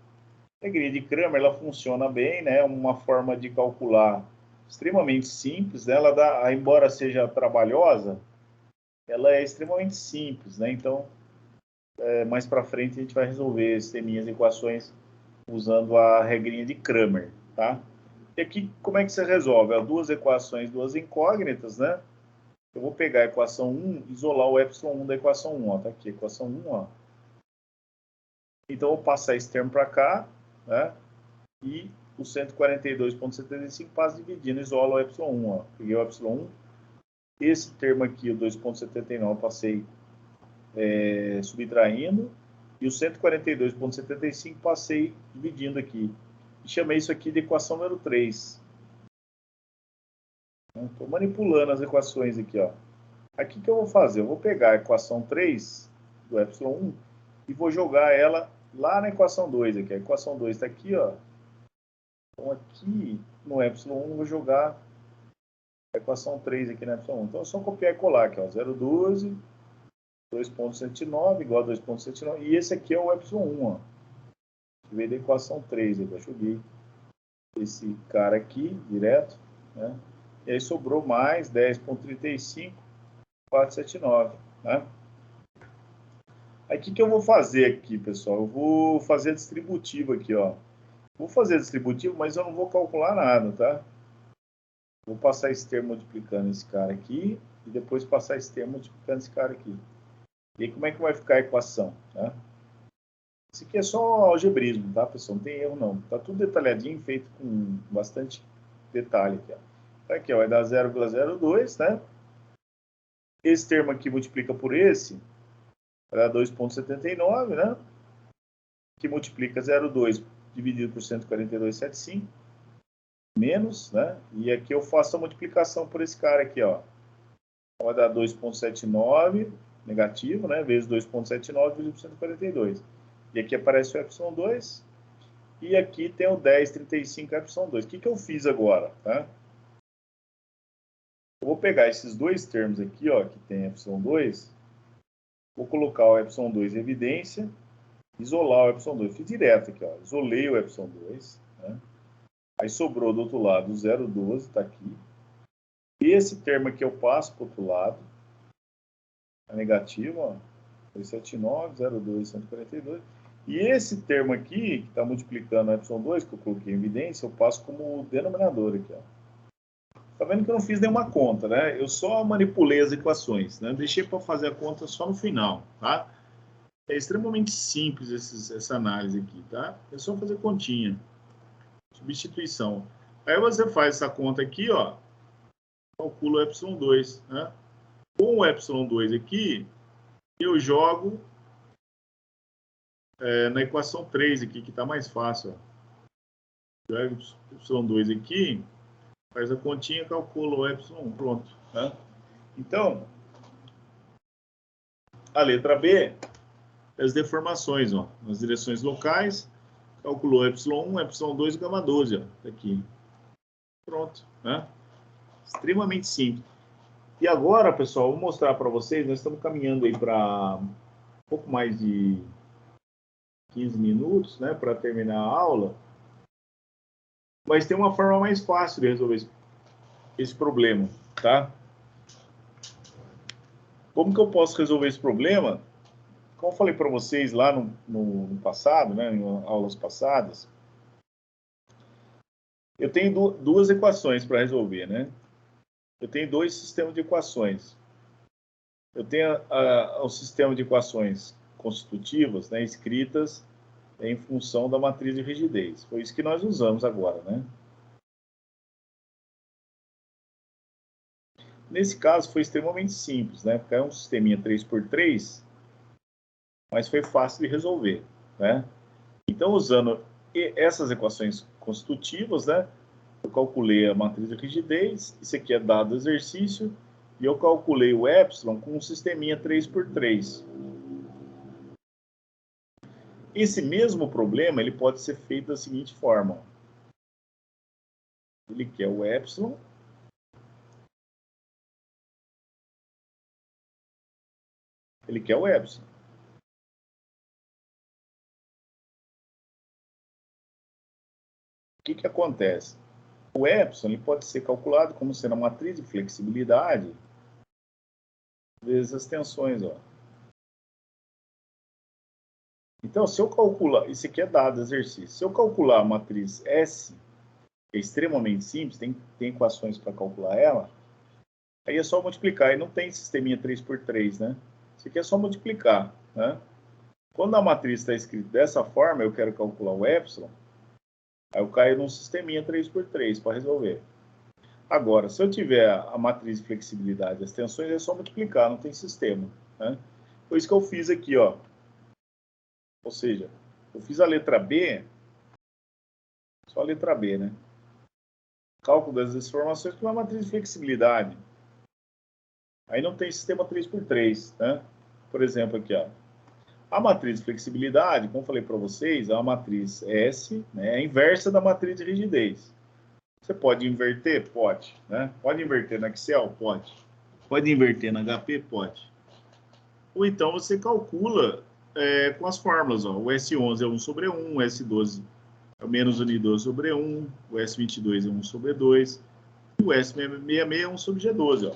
A regrinha de Cramer, ela funciona bem, né? Uma forma de calcular extremamente simples, né? Ela dá, embora seja trabalhosa, ela é extremamente simples, né? Então, mais para frente a gente vai resolver as minhas equações usando a regrinha de Cramer, tá? E aqui, como é que você resolve? Duas equações, duas incógnitas, né? Eu vou pegar a equação 1, isolar o ε1 da equação 1, ó. Tá aqui a equação 1, ó. Então, eu vou passar esse termo para cá, né? E o 142,75 passa dividindo, isola o ε1, ó. Peguei o ε1. Esse termo aqui, o 2,79, passei subtraindo. E o 142,75 passei dividindo aqui. E chamei isso aqui de equação número 3. Estou manipulando as equações aqui, ó. Aqui que eu vou fazer? Eu vou pegar a equação 3 do ε1 e vou jogar ela lá na equação 2 aqui. A equação 2 está aqui, ó. Então aqui no ε1 eu vou jogar a equação 3 aqui na y1. Então é só copiar e colar aqui, ó. 0,12, 2,109 igual a 2,109. E esse aqui é o ε1, ó. Que veio da equação 3. Eu joguei esse cara aqui direto, né? E aí sobrou mais 10,35, 479, né? Aí o que eu vou fazer aqui, pessoal? Eu vou fazer a distributiva aqui, ó. Vou fazer a distributiva, mas eu não vou calcular nada, tá? Vou passar esse termo multiplicando esse cara aqui e depois passar esse termo multiplicando esse cara aqui. E aí como é que vai ficar a equação, tá? Isso aqui é só algebrismo, tá, pessoal? Não tem erro, não. Tá tudo detalhadinho, feito com bastante detalhe aqui, ó. Então, aqui, ó, vai dar 0,02, né? Esse termo aqui multiplica por esse, vai dar 2,79, né? Que multiplica 0,2 dividido por 142,75, menos, né? E aqui eu faço a multiplicação por esse cara aqui, ó. Vai dar 2,79 negativo, né? Vezes 2,79 dividido por 142. E aqui aparece o ε2. E aqui tem o 10,35 ε2. O que eu fiz agora, tá? Eu vou pegar esses dois termos aqui, ó, que tem ε2. Vou colocar o ε2 em evidência. Isolar o ε2. Fiz direto aqui, ó. Isolei o ε2, né? Aí sobrou do outro lado o 0,12, tá aqui. Esse termo aqui eu passo para o outro lado. A negativa, ó. 379, 0,2, 142. E esse termo aqui, que está multiplicando o ε2, que eu coloquei em evidência, eu passo como denominador aqui, ó. Tá vendo que eu não fiz nenhuma conta, né? Eu só manipulei as equações, né? Deixei para fazer a conta só no final, tá? É extremamente simples essa análise aqui, tá? É só fazer continha. Substituição. Aí você faz essa conta aqui, ó. Calcula o ε2, né? Com o ε2 aqui, eu jogo na equação 3 aqui, que está mais fácil. Ó. Joga o y2 aqui, faz a continha, calcula o y1, pronto. Né? Então, a letra B é as deformações, ó, nas direções locais, calculou y1, y2 e gama 12, ó, tá aqui. Pronto. Né? Extremamente simples. E agora, pessoal, vou mostrar para vocês, nós estamos caminhando aí para um pouco mais de 15 minutos, né, para terminar a aula. Mas tem uma forma mais fácil de resolver esse problema, tá? Como que eu posso resolver esse problema? Como eu falei para vocês lá no passado, né, em aulas passadas, eu tenho duas equações para resolver, né? Eu tenho dois sistemas de equações. Eu tenho o sistema de equações constitutivas, né, escritas em função da matriz de rigidez. Foi isso que nós usamos agora, né? Nesse caso foi extremamente simples, né? Porque é um sisteminha 3x3, mas foi fácil de resolver, né? Então, usando essas equações constitutivas, né? Eu calculei a matriz de rigidez, isso aqui é dado do exercício, e eu calculei o epsilon com um sisteminha 3x3. Esse mesmo problema ele pode ser feito da seguinte forma. Ele quer o epsilon. Ele quer o epsilon. que acontece? O epsilon ele pode ser calculado como sendo a matriz de flexibilidade vezes as tensões, ó. Então, se eu calcular, isso aqui é dado exercício, se eu calcular a matriz S, que é extremamente simples, tem equações para calcular ela, aí é só multiplicar, e não tem sisteminha 3×3, né? Isso aqui é só multiplicar, né? Quando a matriz está escrita dessa forma, eu quero calcular o epsilon, aí eu caio num sisteminha 3×3 para resolver. Agora, se eu tiver a matriz de flexibilidade, as tensões, é só multiplicar, não tem sistema, né? Foi isso que eu fiz aqui, ó. Ou seja, eu fiz a letra B, só a letra B, né? Cálculo das deformações com a matriz de flexibilidade. Aí não tem sistema 3×3, né? Por exemplo, aqui, ó. A matriz de flexibilidade, como eu falei para vocês, é uma matriz S, né? É a inversa da matriz de rigidez. Você pode inverter? Pode, né? Pode inverter no Excel? Pode. Pode inverter na HP? Pode. Ou então você calcula com as fórmulas, ó. O S11 é 1/1, o S12 é o menos unidoso sobre 1, o S22 é 1/2, e o S66 é 1/G12, ó.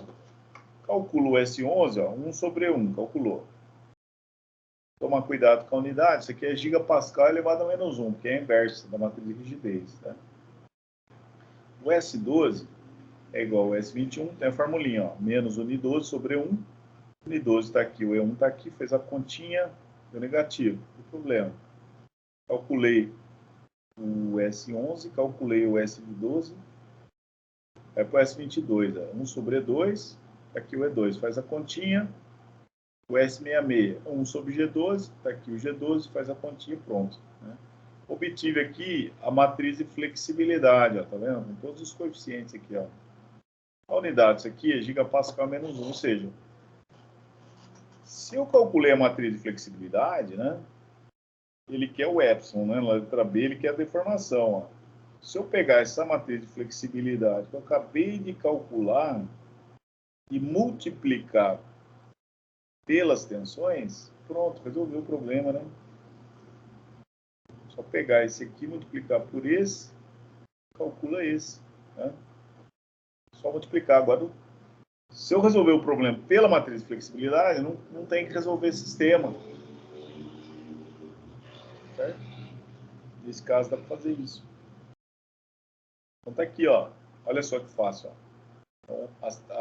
Calcula o S11, ó, 1/1, calculou. Tomar cuidado com a unidade, isso aqui é gigapascal elevado a -1, que é a inversa da matriz de rigidez, né? O S12 é igual ao S21, tem a formulinha, ó, menos unidoso sobre 1, unidoso está aqui, o E1 está aqui, fez a continha, deu negativo, não tem problema. Calculei o S11, calculei o S12, vai para o S22, 1/2, aqui o E2, faz a continha, o S66, 1/G12, está aqui o G12, faz a continha e pronto, né? Obtive aqui a matriz de flexibilidade, ó, tá vendo? Com todos os coeficientes aqui, ó. A unidade, isso aqui é gigapascal menos 1, ou seja, se eu calculei a matriz de flexibilidade, né, ele quer o epsilon, né, na letra B ele quer a deformação, ó. Se eu pegar essa matriz de flexibilidade que eu acabei de calcular e multiplicar pelas tensões, pronto, resolveu o problema, né? Só pegar esse aqui, multiplicar por esse, calcula esse, né? Só multiplicar. Agora, se eu resolver o problema pela matriz de flexibilidade, não tem que resolver sistema. Certo? Nesse caso, dá para fazer isso. Então, tá aqui, ó. Olha só que fácil, ó. Então,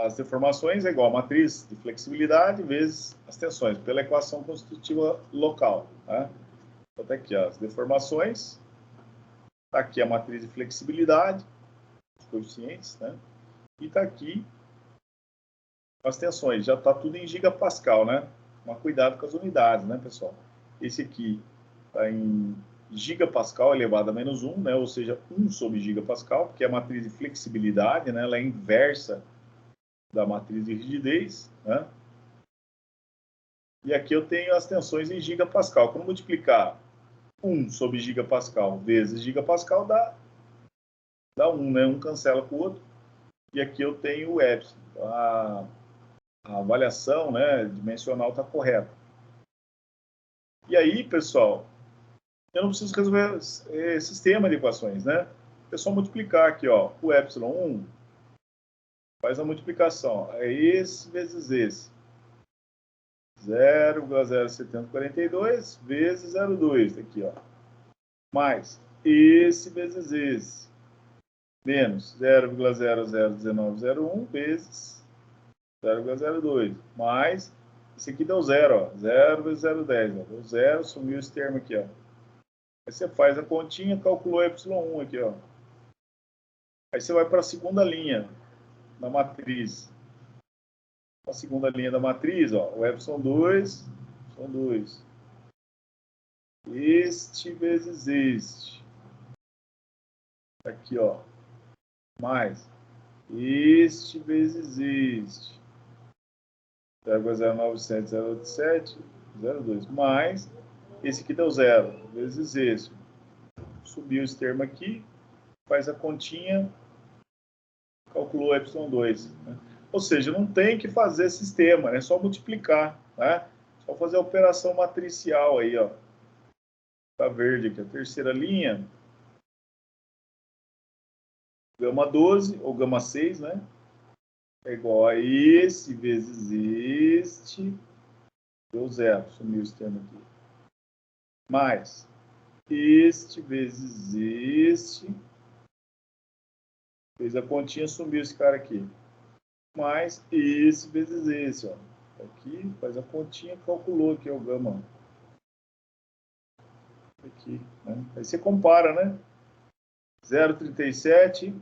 as deformações é igual a matriz de flexibilidade vezes as tensões, pela equação constitutiva local. Tá? Então, tá aqui, ó, as deformações. Tá aqui a matriz de flexibilidade, os coeficientes, né? E tá aqui as tensões. Já tá tudo em gigapascal, né? Mas cuidado com as unidades, né, pessoal? Esse aqui tá em gigapascal elevado a -1, né? Ou seja, 1/gigapascal, porque é a matriz de flexibilidade, né? Ela é inversa da matriz de rigidez, né? E aqui eu tenho as tensões em gigapascal. Como multiplicar 1/gigapascal vezes gigapascal dá 1, né? Um cancela com o outro. E aqui eu tenho o epsilon. A avaliação, né, dimensional está correta. E aí, pessoal, eu não preciso resolver sistema de equações, né? É só multiplicar aqui, ó, o epsilon 1 faz a multiplicação. É esse vezes esse. 0,0742 vezes 0,2, aqui, ó. Mais esse vezes esse. Menos 0,001901 vezes 0,02. Mais, esse aqui deu 0, ó. 0 vezes 0,10, ó. Deu 0, sumiu esse termo aqui, ó. Aí você faz a continha, calculou y1 aqui, ó. Aí você vai para a segunda linha da matriz. A segunda linha da matriz, ó, o y2 são 2. Este vezes este. Aqui, ó. Mais este vezes este. 0,0900, 0,87, 0,2. Mais esse aqui deu 0 vezes esse. Subiu esse termo aqui, faz a continha, calculou y2. Né? Ou seja, não tem que fazer sistema, é só multiplicar, né? Só fazer a operação matricial aí, ó. Tá verde aqui, a terceira linha. gama 12, ou gama 6, né? É igual a esse vezes este, deu zero, sumiu esse termo aqui. Mais este vezes este, fez a continha, sumiu esse cara aqui. Mais esse vezes esse, ó. Aqui, faz a continha, calculou aqui o gama. Aqui, né? Aí você compara, né? 0,37,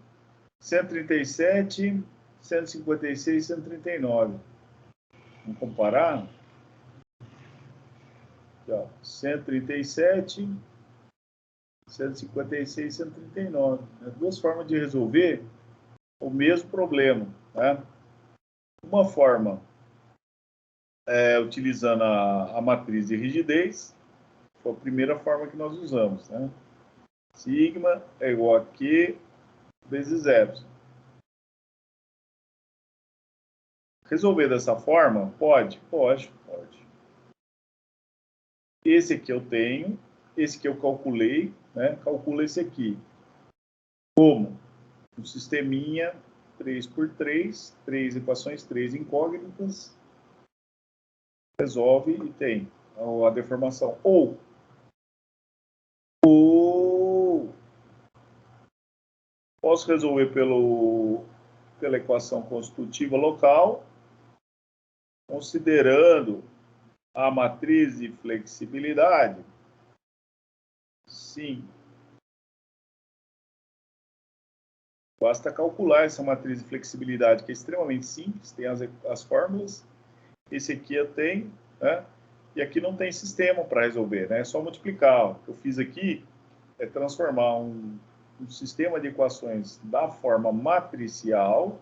137, 156, 139. Vamos comparar? Aqui, ó, 137, 156, 139. Duas formas de resolver o mesmo problema. Né? Uma forma é utilizando a matriz de rigidez, foi a primeira forma que nós usamos. Né? Sigma é igual a Q vezes epsilon. Resolver dessa forma? Pode. Esse aqui eu tenho, esse que eu calculei, né? Calcula esse aqui. Como? Um sisteminha 3x3, 3 equações, 3 incógnitas, resolve e tem a deformação. Ou posso resolver pela equação constitutiva local, considerando a matriz de flexibilidade. Sim. Basta calcular essa matriz de flexibilidade, que é extremamente simples, tem as fórmulas. Esse aqui eu tenho, né? E aqui não tem sistema para resolver, né? É só multiplicar. O que eu fiz aqui é transformar um sistema de equações da forma matricial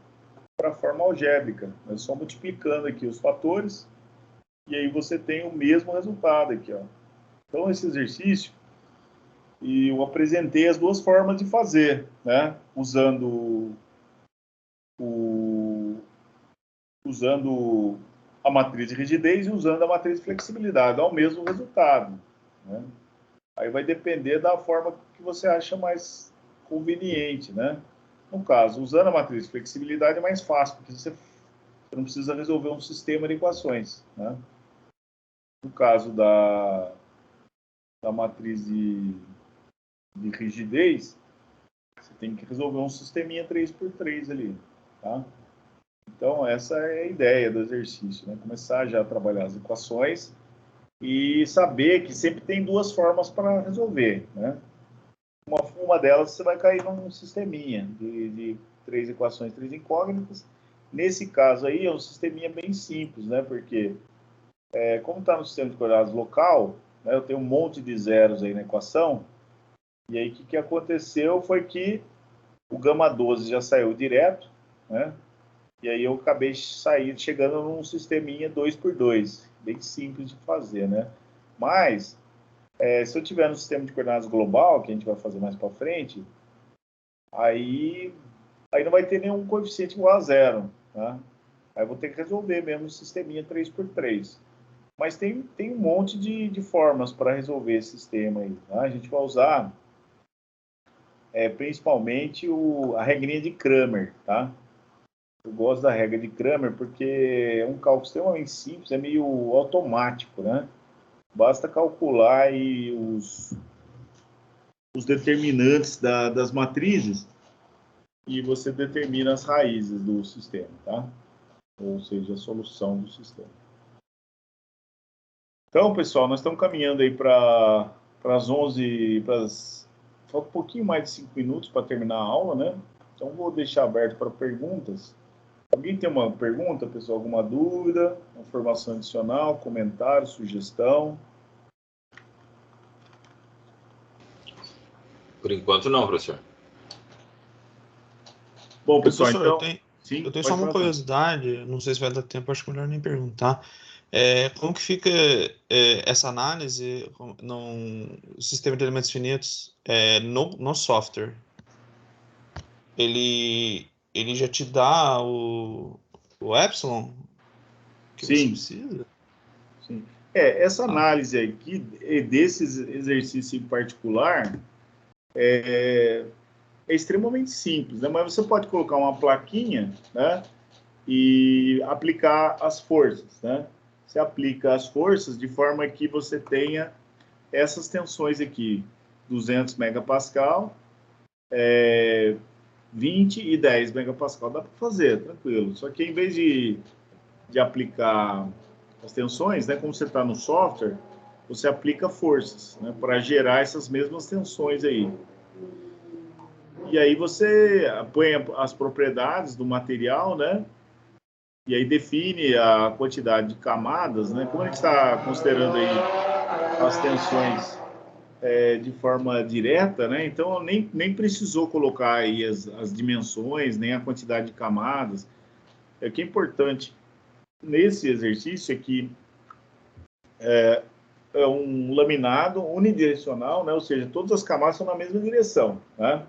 para a forma algébrica. É só multiplicando aqui os fatores e aí você tem o mesmo resultado aqui, ó. Então, esse exercício, e eu apresentei as duas formas de fazer, né? Usando a matriz de rigidez e usando a matriz de flexibilidade, dá o mesmo resultado. Né? Aí vai depender da forma que você acha mais conveniente, né? No caso, usando a matriz de flexibilidade é mais fácil, porque você não precisa resolver um sistema de equações, né? No caso da matriz de rigidez, você tem que resolver um sisteminha 3x3 ali, tá? Então, essa é a ideia do exercício, né? Começar já a trabalhar as equações e saber que sempre tem duas formas para resolver, né? Uma delas você vai cair num sisteminha de 3 equações, 3 incógnitas. Nesse caso aí é um sisteminha bem simples, né? Porque como está no sistema de coordenadas local, né, eu tenho um monte de zeros aí na equação, e aí o que aconteceu foi que o gama 12 já saiu direto, né? E aí eu acabei chegando num sisteminha 2x2, bem simples de fazer, né? Mas, se eu tiver no sistema de coordenadas global, que a gente vai fazer mais para frente, aí não vai ter nenhum coeficiente igual a zero, tá? Aí eu vou ter que resolver mesmo o sisteminha 3x3. Mas tem um monte de formas para resolver esse sistema aí, tá? A gente vai usar principalmente a regrinha de Cramer, tá? Eu gosto da regra de Cramer porque é um cálculo extremamente simples, é meio automático, né? Basta calcular aí os determinantes das matrizes e você determina as raízes do sistema, tá? Ou seja, a solução do sistema. Então, pessoal, nós estamos caminhando aí para as 11, falta um pouquinho mais de 5 minutos para terminar a aula, né? Então, vou deixar aberto para perguntas. Alguém tem uma pergunta, pessoal? Alguma dúvida? Informação adicional, comentário, sugestão? Por enquanto, não, professor. Bom, pessoal, Professor, então... Sim, eu tenho só uma curiosidade, não sei se vai dar tempo, acho que é melhor nem perguntar. Como que fica essa análise no sistema de elementos finitos no software? Ele já te dá o epsilon que você precisa? Sim. Essa análise aqui, desses exercícios em particular, é extremamente simples, né? Mas você pode colocar uma plaquinha, né? E aplicar as forças, né? Você aplica as forças de forma que você tenha essas tensões aqui, 200 megapascal, 20 e 10 megapascal, dá para fazer, tranquilo. Só que em vez de aplicar as tensões, né, como você está no software, você aplica forças, né, para gerar essas mesmas tensões aí. E aí você põe as propriedades do material, né, e aí define a quantidade de camadas, né, como a gente está considerando aí as tensões de forma direta, né, então nem precisou colocar aí as dimensões, nem a quantidade de camadas. O que é importante nesse exercício é que é um laminado unidirecional, né? Ou seja, todas as camadas são na mesma direção, né?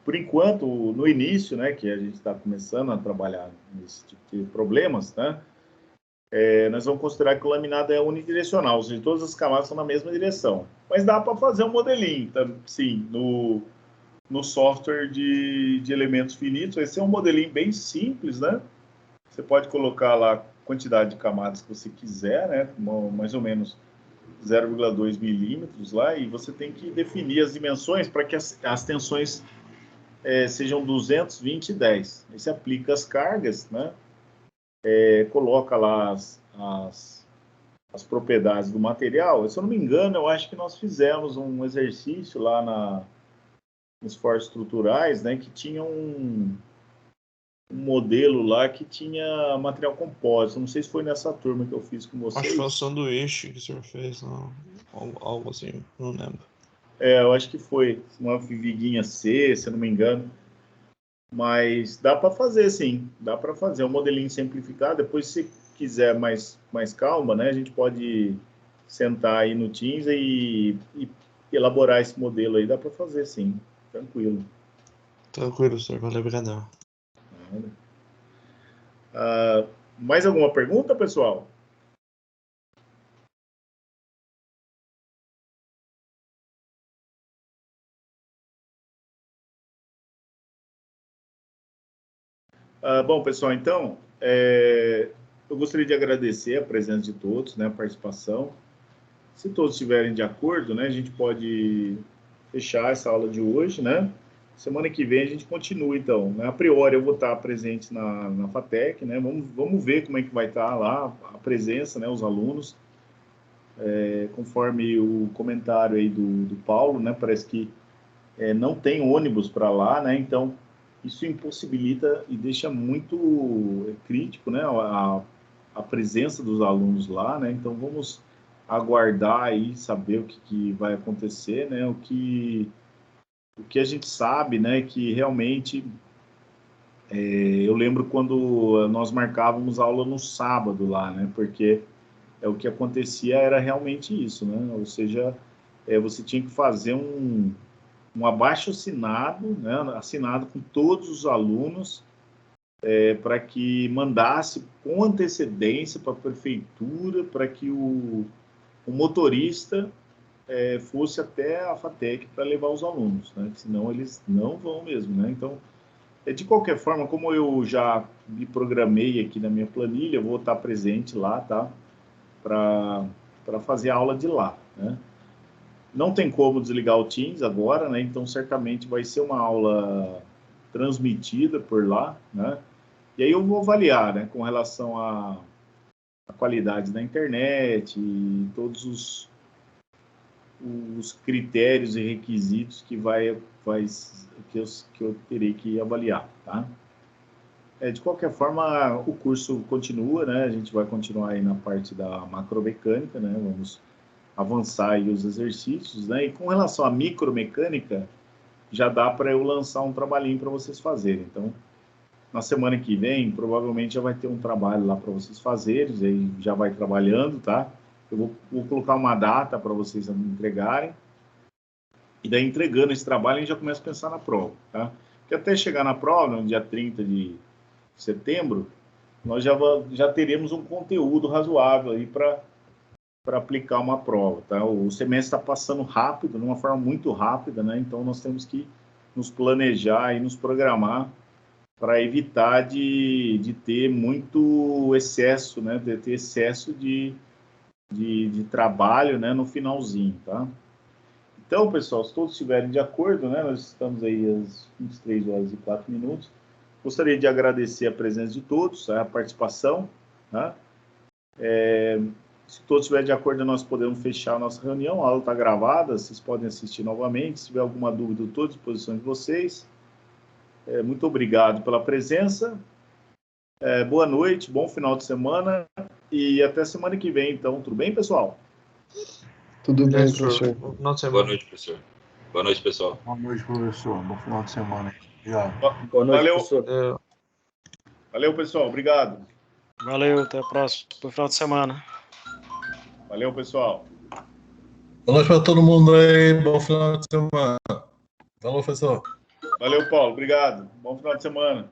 Por enquanto, no início, né, que a gente está começando a trabalhar nesse tipo de problemas, né, nós vamos considerar que o laminado é unidirecional, ou seja, todas as camadas são na mesma direção. Mas dá para fazer um modelinho, sim, no software de elementos finitos. Esse é um modelinho bem simples, né? Você pode colocar lá a quantidade de camadas que você quiser, né? Mais ou menos 0,2 milímetros lá, e você tem que definir as dimensões para que as tensões sejam 200, 20 e 10. Aí você aplica as cargas, né? Coloca lá as propriedades do material. Se eu não me engano, eu acho que nós fizemos um exercício lá nos esforços estruturais, né? Que tinha um modelo lá que tinha material compósito. Não sei se foi nessa turma que eu fiz com vocês. Acho que foi o sanduíche que o senhor fez, não. Algo assim, não lembro. Eu acho que foi uma viguinha C, se eu não me engano. Mas dá para fazer, sim. Dá para fazer um modelinho simplificado. Depois, se quiser mais calma, né? A gente pode sentar aí no Teams e elaborar esse modelo aí. Dá para fazer, sim. Tranquilo. Tranquilo, senhor. Valeu, obrigadão. Mais alguma pergunta, pessoal? Bom, pessoal, então, eu gostaria de agradecer a presença de todos, né, a participação. Se todos estiverem de acordo, né, a gente pode fechar essa aula de hoje, né? Semana que vem a gente continua, então. Né? A priori, eu vou estar presente na FATEC, né? Vamos ver como é que vai estar lá a presença, né, os alunos. Conforme o comentário aí do Paulo, né, parece que não tem ônibus para lá, né? Então, isso impossibilita e deixa muito crítico, né, a presença dos alunos lá, né? Então, vamos aguardar aí, saber o que vai acontecer, né? O que a gente sabe, né, que realmente eu lembro quando nós marcávamos aula no sábado lá, né? Porque o que acontecia era realmente isso, né? Ou seja, você tinha que fazer um abaixo-assinado, né, assinado com todos os alunos, para que mandasse com antecedência para a prefeitura, para que o motorista fosse até a FATEC para levar os alunos, né? Senão eles não vão mesmo, né? Então, de qualquer forma, como eu já me programei aqui na minha planilha, eu vou estar presente lá, tá? Para fazer a aula de lá, né? Não tem como desligar o Teams agora, né? Então, certamente vai ser uma aula transmitida por lá, né? E aí eu vou avaliar, né, com relação à qualidade da internet e todos os critérios e requisitos que eu terei que avaliar, tá? De qualquer forma, o curso continua, né? A gente vai continuar aí na parte da macromecânica, né? Vamos avançar aí os exercícios, né? E com relação à micromecânica, já dá para eu lançar um trabalhinho para vocês fazerem. Então, na semana que vem, provavelmente já vai ter um trabalho lá para vocês fazerem, aí já vai trabalhando, tá? Eu vou colocar uma data para vocês me entregarem, e daí entregando esse trabalho, a gente já começa a pensar na prova, tá? Porque até chegar na prova, no dia 30 de setembro, nós já teremos um conteúdo razoável aí para aplicar uma prova, tá? O semestre está passando rápido, de uma forma muito rápida, né? Então, nós temos que nos planejar e nos programar para evitar de ter muito excesso, né? De ter excesso de trabalho, né? No finalzinho, tá? Então, pessoal, se todos estiverem de acordo, né? Nós estamos aí às 23 horas e 4 minutos. Gostaria de agradecer a presença de todos, a participação, né? Se todos estiverem de acordo, nós podemos fechar a nossa reunião. A aula está gravada, vocês podem assistir novamente. Se tiver alguma dúvida, estou à disposição de vocês. Muito obrigado pela presença. Boa noite, bom final de semana e até semana que vem, então. Tudo bem, pessoal? Tudo bem, professor. Boa noite, professor. Boa noite, pessoal. Boa noite, professor. Bom final de semana. Obrigado. Boa noite, Valeu. professor. Valeu, pessoal. Obrigado. Valeu, até a próxima. Bom final de semana. Valeu, pessoal. Boa noite para todo mundo aí. Bom final de semana. Falou, professor. Valeu, Paulo. Obrigado. Bom final de semana.